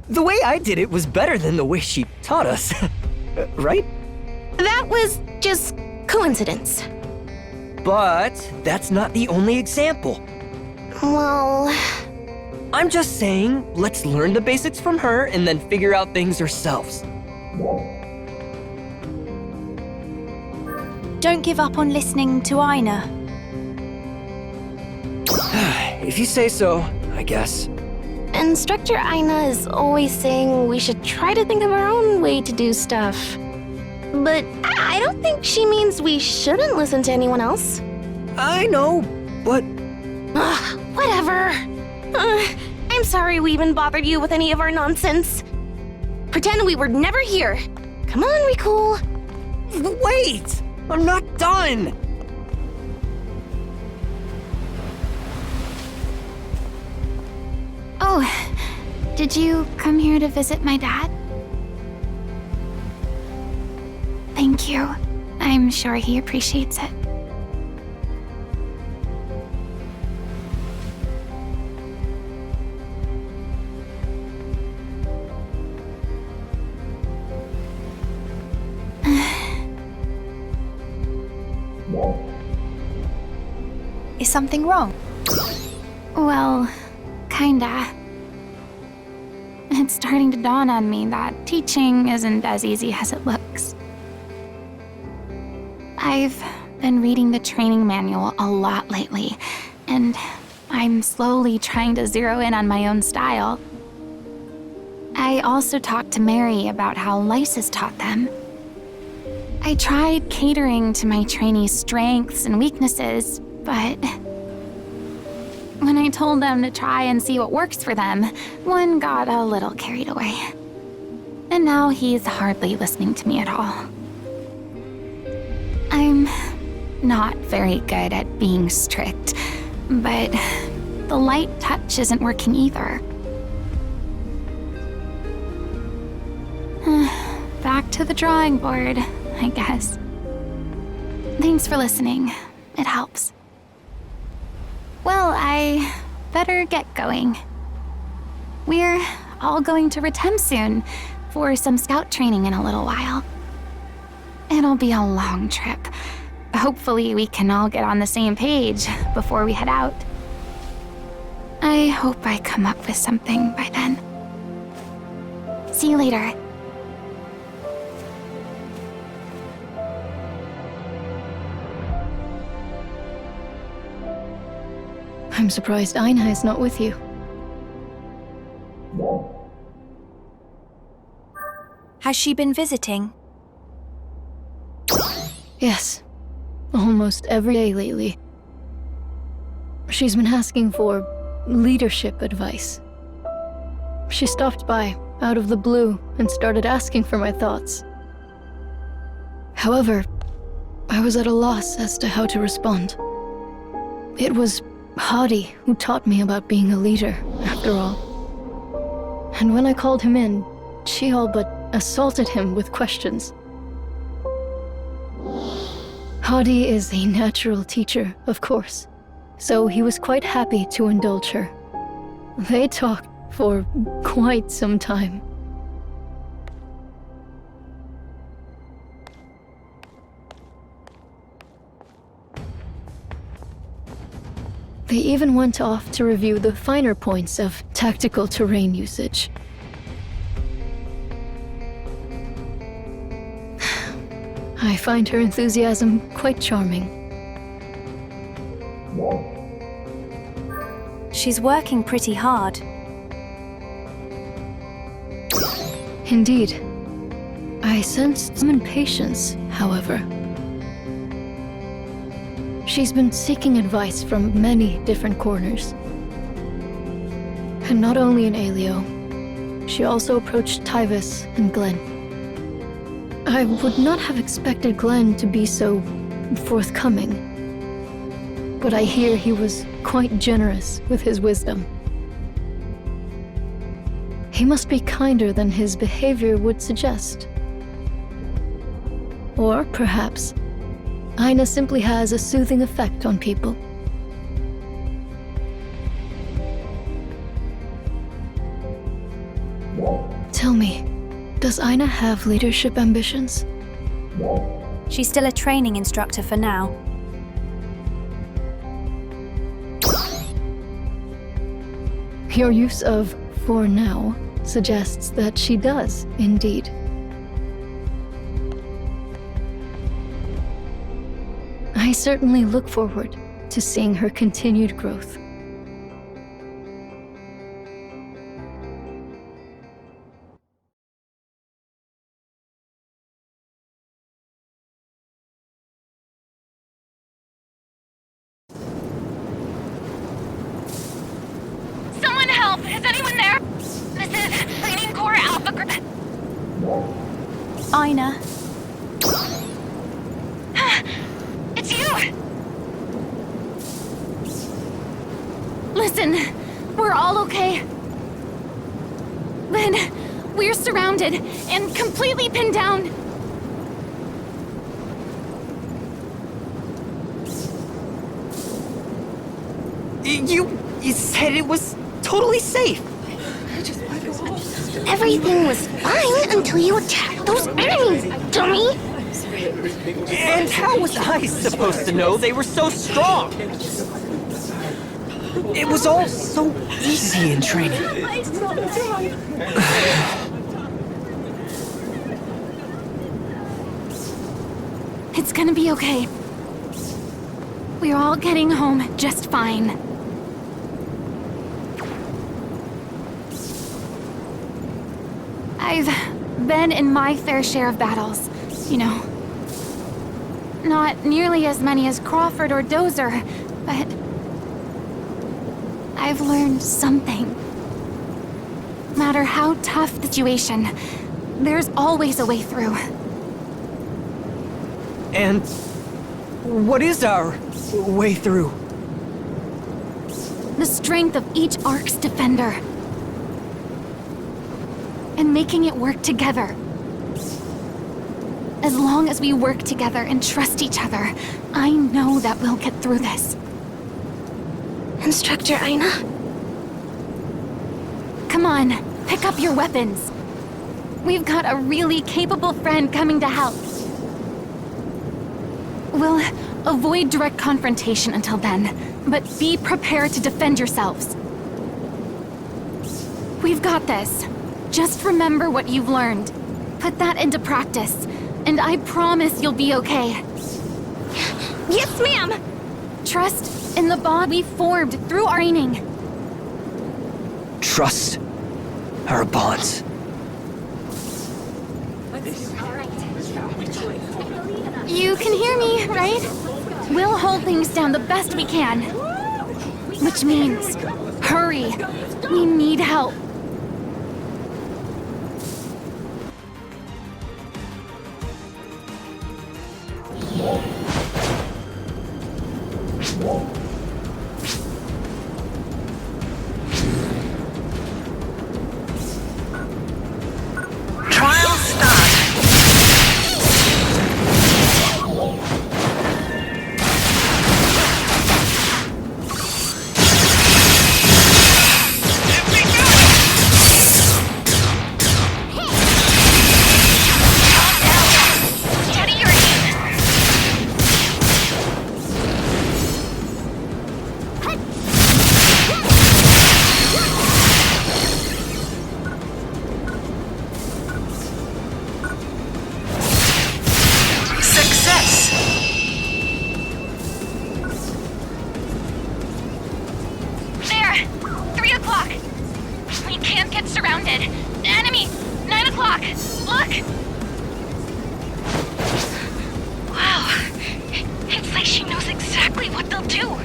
The way I did it was better than the way she taught us, right? That was just coincidence. But that's not the only example. Well... I'm just saying, let's learn the basics from her and then figure out things ourselves. Don't give up on listening to Aina. If you say so, I guess. Instructor Aina is always saying we should try to think of our own way to do stuff. But I don't think she means we shouldn't listen to anyone else. I know, but... Whatever. I'm sorry we even bothered you with any of our nonsense. Pretend we were never here. Come on, Riku. Wait! I'm not done! Oh, did you come here to visit my dad? Thank you. I'm sure he appreciates it. Is something wrong? Well, kinda. It's starting to dawn on me that teaching isn't as easy as it looks. I've been reading the training manual a lot lately, and I'm slowly trying to zero in on my own style. I also talked to Mary about how Lysis taught them. I tried catering to my trainees' strengths and weaknesses, but when I told them to try and see what works for them, one got a little carried away. And now he's hardly listening to me at all. I'm not very good at being strict, but the light touch isn't working either. Back to the drawing board, I guess. Thanks for listening. It helps. Well, I better get going. We're all going to Retem soon for some scout training in a little while. It'll be a long trip. Hopefully we can all get on the same page before we head out. I hope I come up with something by then. See you later. I'm surprised Aina is not with you. Has she been visiting? Yes. Almost every day lately. She's been asking for leadership advice. She stopped by, out of the blue, and started asking for my thoughts. However, I was at a loss as to how to respond. It was Hadi who taught me about being a leader, after all. And when I called him in, she all but assaulted him with questions. Hadi is a natural teacher, of course, so he was quite happy to indulge her. They talked for quite some time. They even went off to review the finer points of tactical terrain usage. I find her enthusiasm quite charming. She's working pretty hard. Indeed. I sensed some impatience, however. She's been seeking advice from many different corners. And not only in Aelio, she also approached Tyvis and Glenn. I would not have expected Glenn to be so forthcoming, but I hear he was quite generous with his wisdom. He must be kinder than his behavior would suggest. Or perhaps Aina simply has a soothing effect on people. Tell me, does Aina have leadership ambitions? She's still a training instructor for now. Your use of "for now" suggests that she does, indeed. I certainly look forward to seeing her continued growth. Someone help! Is anyone there? This is Training Corps Alpha Group. Aina. It's you! Listen, we're all okay. Then, we're surrounded and completely pinned down. You said it was totally safe. Everything was fine until you attacked those enemies, dummy! And how was I supposed to know they were so strong? It was all so easy in training. It's gonna be okay. We're all getting home just fine. I've been in my fair share of battles, you know. Not nearly as many as Crawford or Dozer, but I've learned something. No matter how tough the situation, there's always a way through. And what is our way through? The strength of each ARKS defender. And making it work together. As long as we work together and trust each other, I know that we'll get through this. Instructor Aina? Come on, pick up your weapons. We've got a really capable friend coming to help. We'll avoid direct confrontation until then, but be prepared to defend yourselves. We've got this. Just remember what you've learned. Put that into practice, and I promise you'll be okay. Yes, ma'am! Trust in the bond we formed through our training. Trust our bonds. You can hear me, right? We'll hold things down the best we can. Which means, hurry. We need help. back. Wow. It's like she knows exactly what they'll do.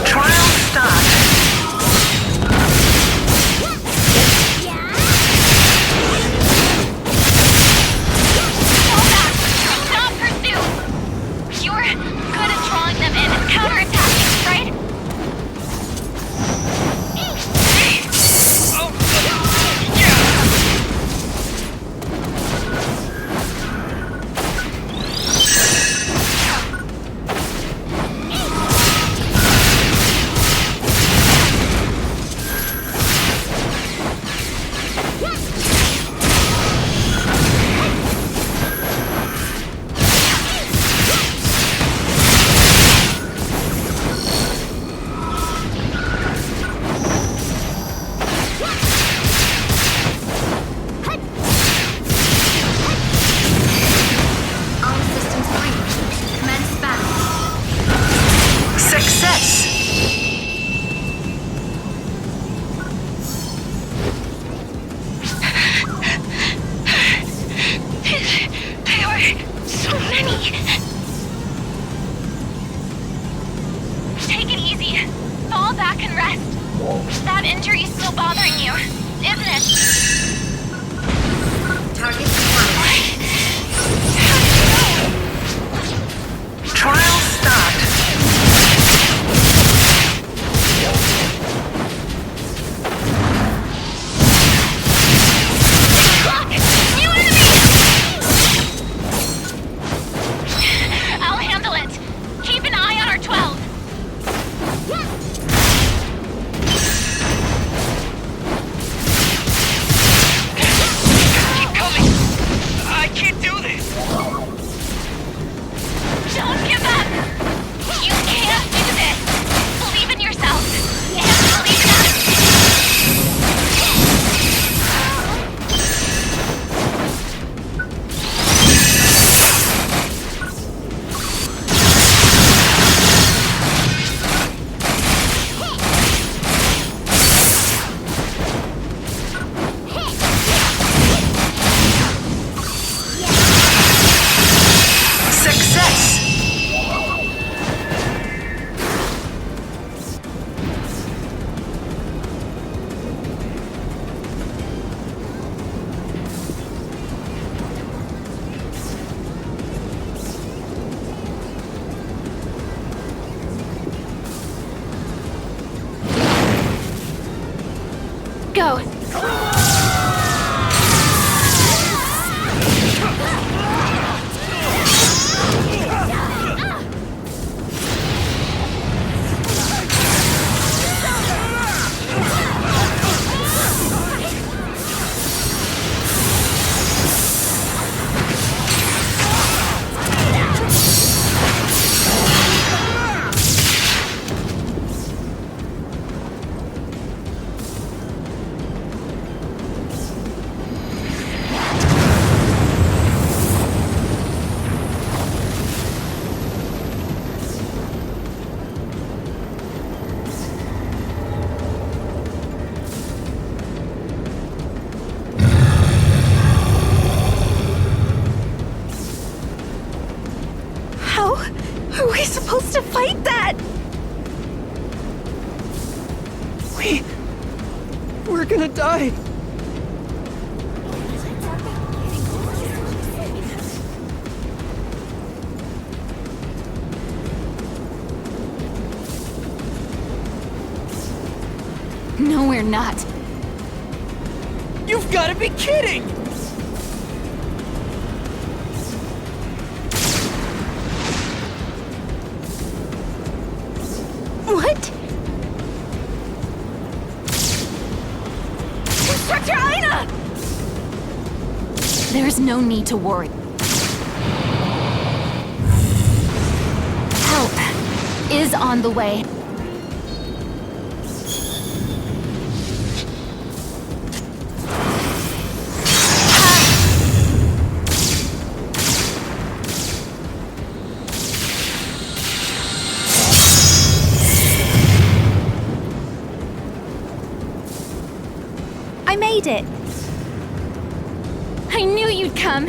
Trial start. Stop pursuit! You're good at drawing them in and counterattacking, right? Success! There were so many. Take it easy. Fall back and rest. That injury's still bothering you, isn't it? Target acquired. Trial start. Look! New enemy! I'll handle it. Keep an eye on our 12. Keep coming! I can't do this! Don't give up! You can't do this! Believe in yourself! And believe in us! Success! Go! How are we supposed to fight that? We're gonna die! No, we're not. You've gotta be kidding! What? Instructor Aina! There's no need to worry. Help is on the way. made it! I knew you'd come!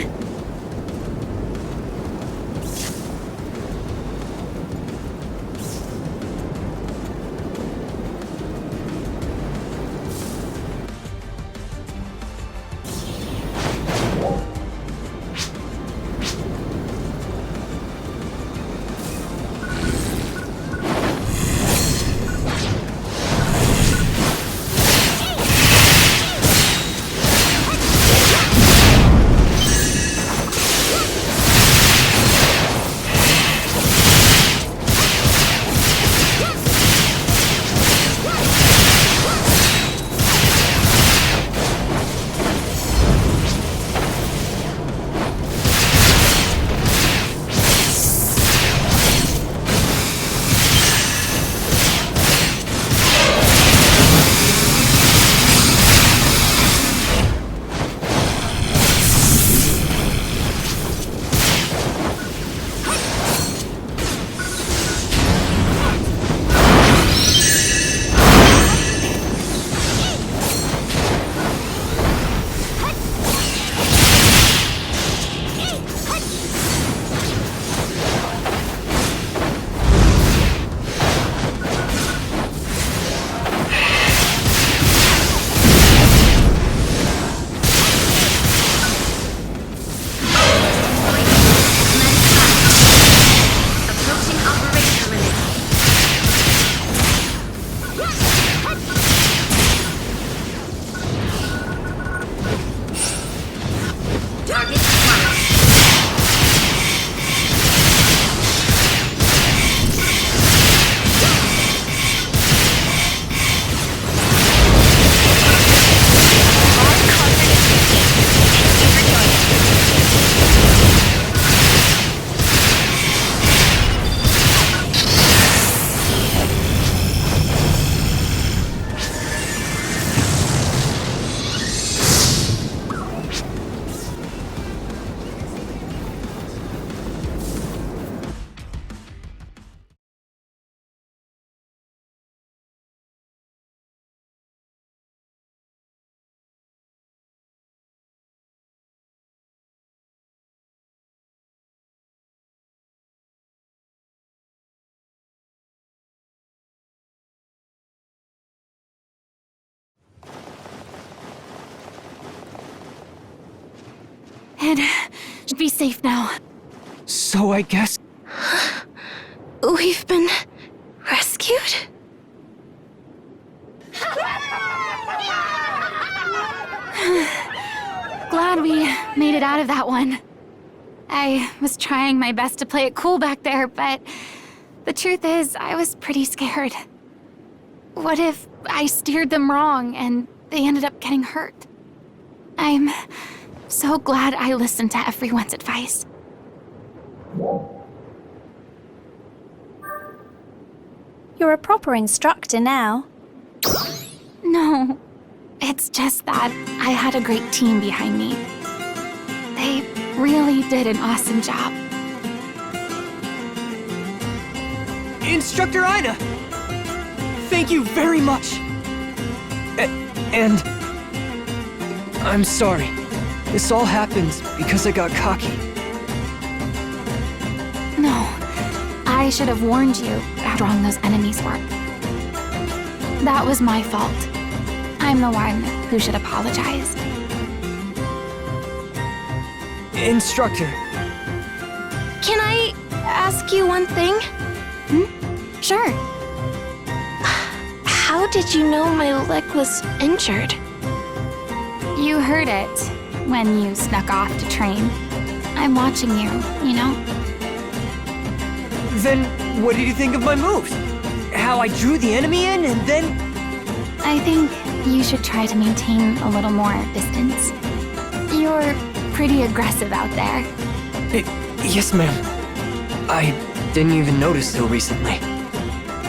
It should be safe now. So I guess... We've been rescued? Glad we made it out of that one. I was trying my best to play it cool back there, but the truth is, I was pretty scared. What if I steered them wrong and they ended up getting hurt? I'm so glad I listened to everyone's advice. You're a proper instructor now. No, it's just that I had a great team behind me. They really did an awesome job. Instructor Ina! Thank you very much! And... I'm sorry. This all happened because I got cocky. No, I should have warned you how strong those enemies were. That was my fault. I'm the one who should apologize. Instructor. Can I ask you one thing? Sure. How did you know my leg was injured? You heard it when you snuck off to train. I'm watching you, you know? Then what did you think of my moves? How I drew the enemy in and then... I think you should try to maintain a little more distance. You're pretty aggressive out there. Yes, ma'am. I didn't even notice till recently.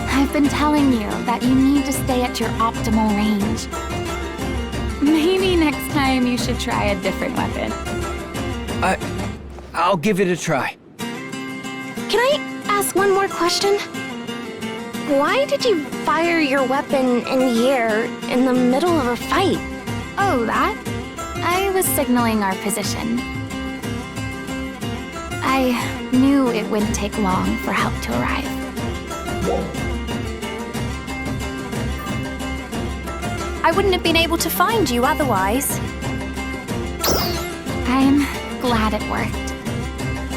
I've been telling you that you need to stay at your optimal range. Maybe next time you should try a different weapon. I'll give it a try. Can I ask one more question? Why did you fire your weapon in the air in the middle of a fight? Oh, that? I was signaling our position. I knew it wouldn't take long for help to arrive. I wouldn't have been able to find you otherwise. I'm glad it worked.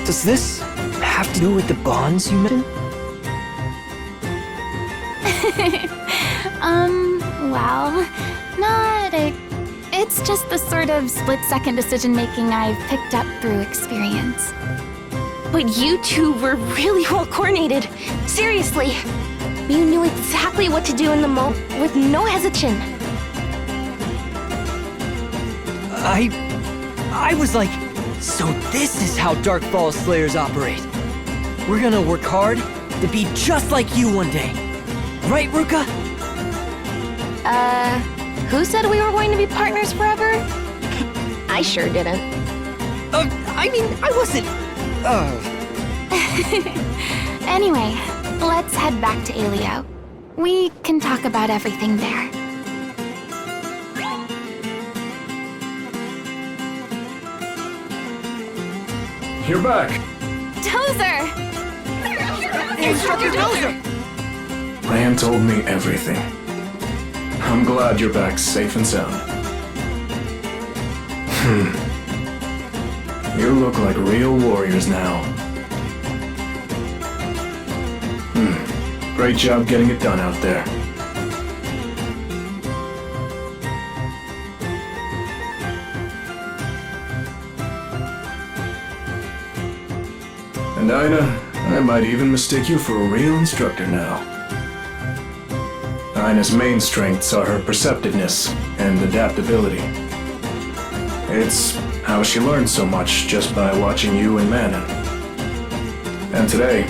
Does this have to do with the bonds you mentioned? Well, not it's just the sort of split-second decision-making I've picked up through experience. But you two were really well coordinated. Seriously. You knew exactly what to do in the moment with no hesitation. I was like, so this is how Darkfall Slayers operate. We're gonna work hard to be just like you one day. Right, Ruka? Who said we were going to be partners forever? I sure didn't. I mean, I wasn't... Anyway, let's head back to Elio. We can talk about everything there. You're back. Tozer! Instructor Tozer! Lan told me everything. I'm glad you're back safe and sound. You look like real warriors now. Great job getting it done out there. And Ina, I might even mistake you for a real instructor now. Ina's main strengths are her perceptiveness and adaptability. It's how she learned so much just by watching you and Manon. And today,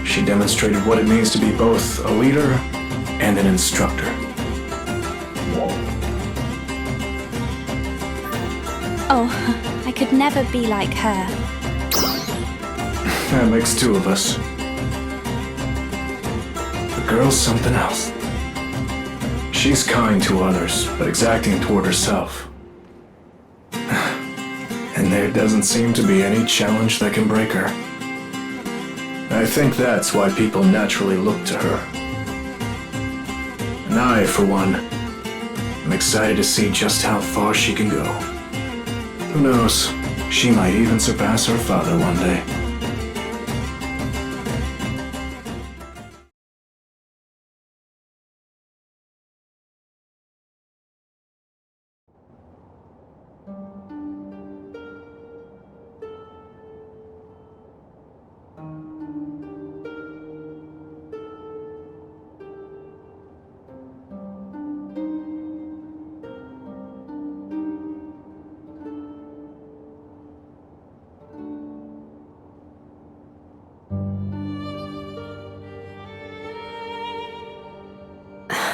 she demonstrated what it means to be both a leader and an instructor. Oh, I could never be like her. That makes two of us. The girl's something else. She's kind to others, but exacting toward herself. And there doesn't seem to be any challenge that can break her. I think that's why people naturally look to her. And I, for one, am excited to see just how far she can go. Who knows, she might even surpass her father one day.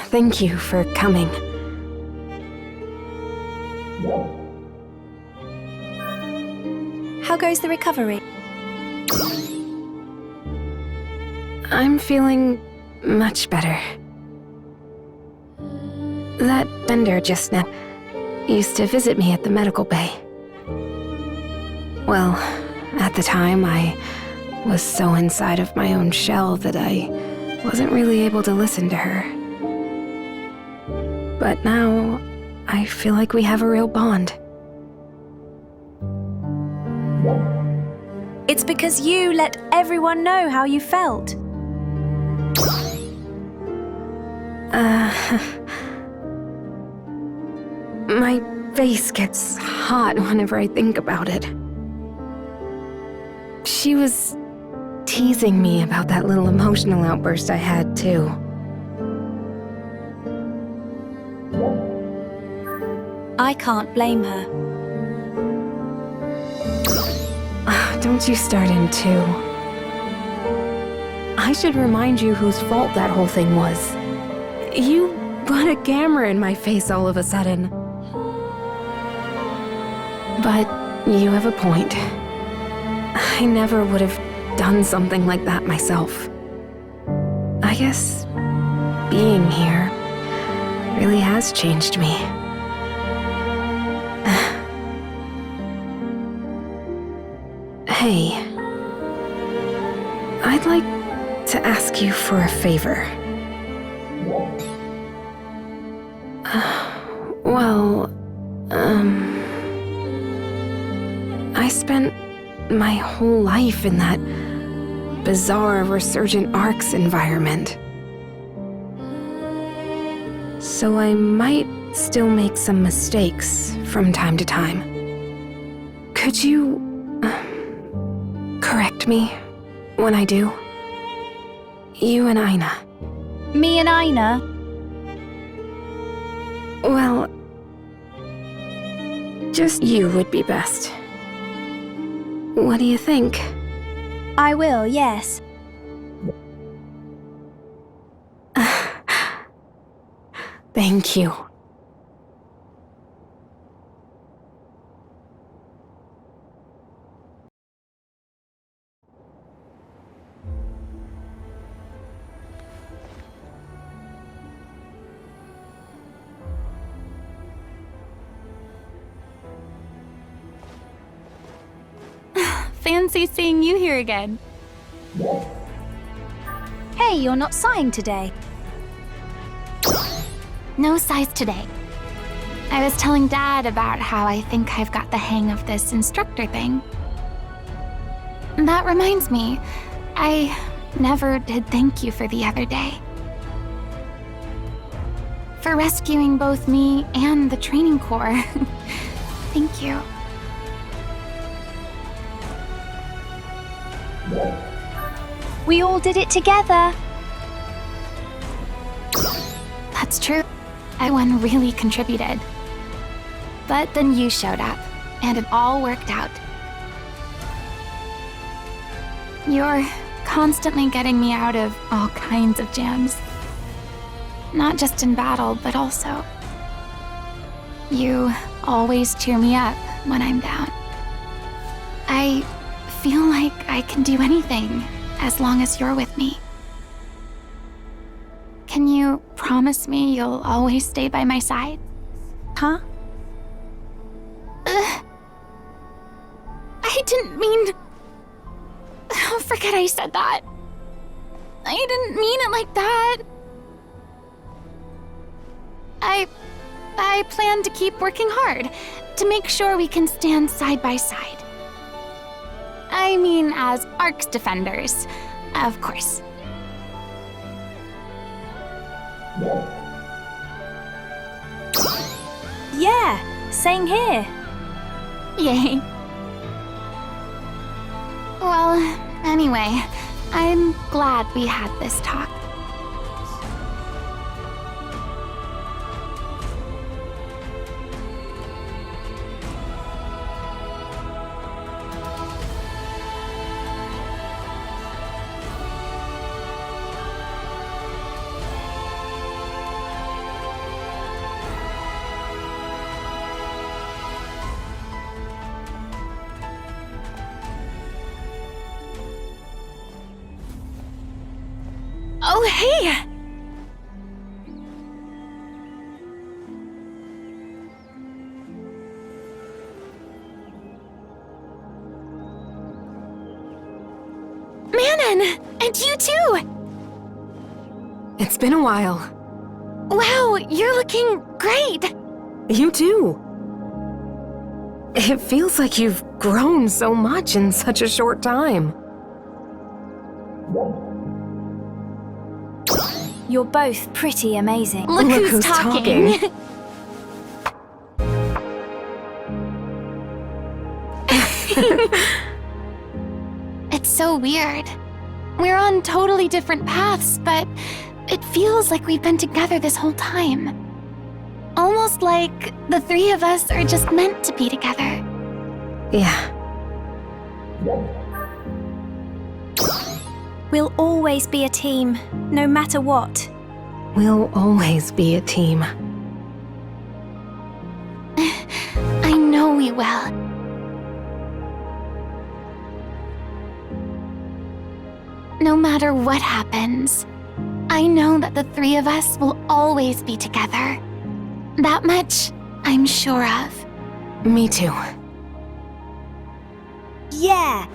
Thank you for coming. How goes the recovery? I'm feeling much better. That vendor just now used to visit me at the medical bay. Well, at the time, I was so inside of my own shell that I wasn't really able to listen to her. But now, I feel like we have a real bond. It's because you let everyone know how you felt. My face gets hot whenever I think about it. She was teasing me about that little emotional outburst I had, too. I can't blame her. Don't you start in, too. I should remind you whose fault that whole thing was. You put a camera in my face all of a sudden. But you have a point. I never would have done something like that myself. I guess being here really has changed me. Hey. I'd like to ask you for a favor. I spent my whole life in that bizarre resurgent ARKS environment. So I might still make some mistakes from time to time. Could you correct me when I do? You and Aina. Me and Aina? Well, just you would be best. What do you think? I will, yes. Thank you. Fancy seeing you here again. Hey, you're not sighing today. No sighs today. I was telling Dad about how I think I've got the hang of this instructor thing. That reminds me, I never did thank you for the other day. For rescuing both me and the training corps. Thank you. We all did it together. That's true. Everyone really contributed. But then you showed up, and it all worked out. You're constantly getting me out of all kinds of jams. Not just in battle, but also. You always cheer me up when I'm down. I feel like I can do anything as long as you're with me. Can you promise me you'll always stay by my side? Huh? I didn't mean... Oh, forget I said that. I didn't mean it like that. I plan to keep working hard to make sure we can stand side by side. I mean, as ARKS defenders, of course. Yeah, same here. Yay. Well, anyway, I'm glad we had this talk. Oh, hey! Manon! And you too! It's been a while. Wow, you're looking great! You too. It feels like you've grown so much in such a short time. You're both pretty amazing. Look who's talking. It's so weird. We're on totally different paths, but it feels like we've been together this whole time. Almost like the three of us are just meant to be together. Yeah. We'll always be a team, no matter what. We'll always be a team. I know we will. No matter what happens, I know that the three of us will always be together. That much I'm sure of. Me too. Yeah,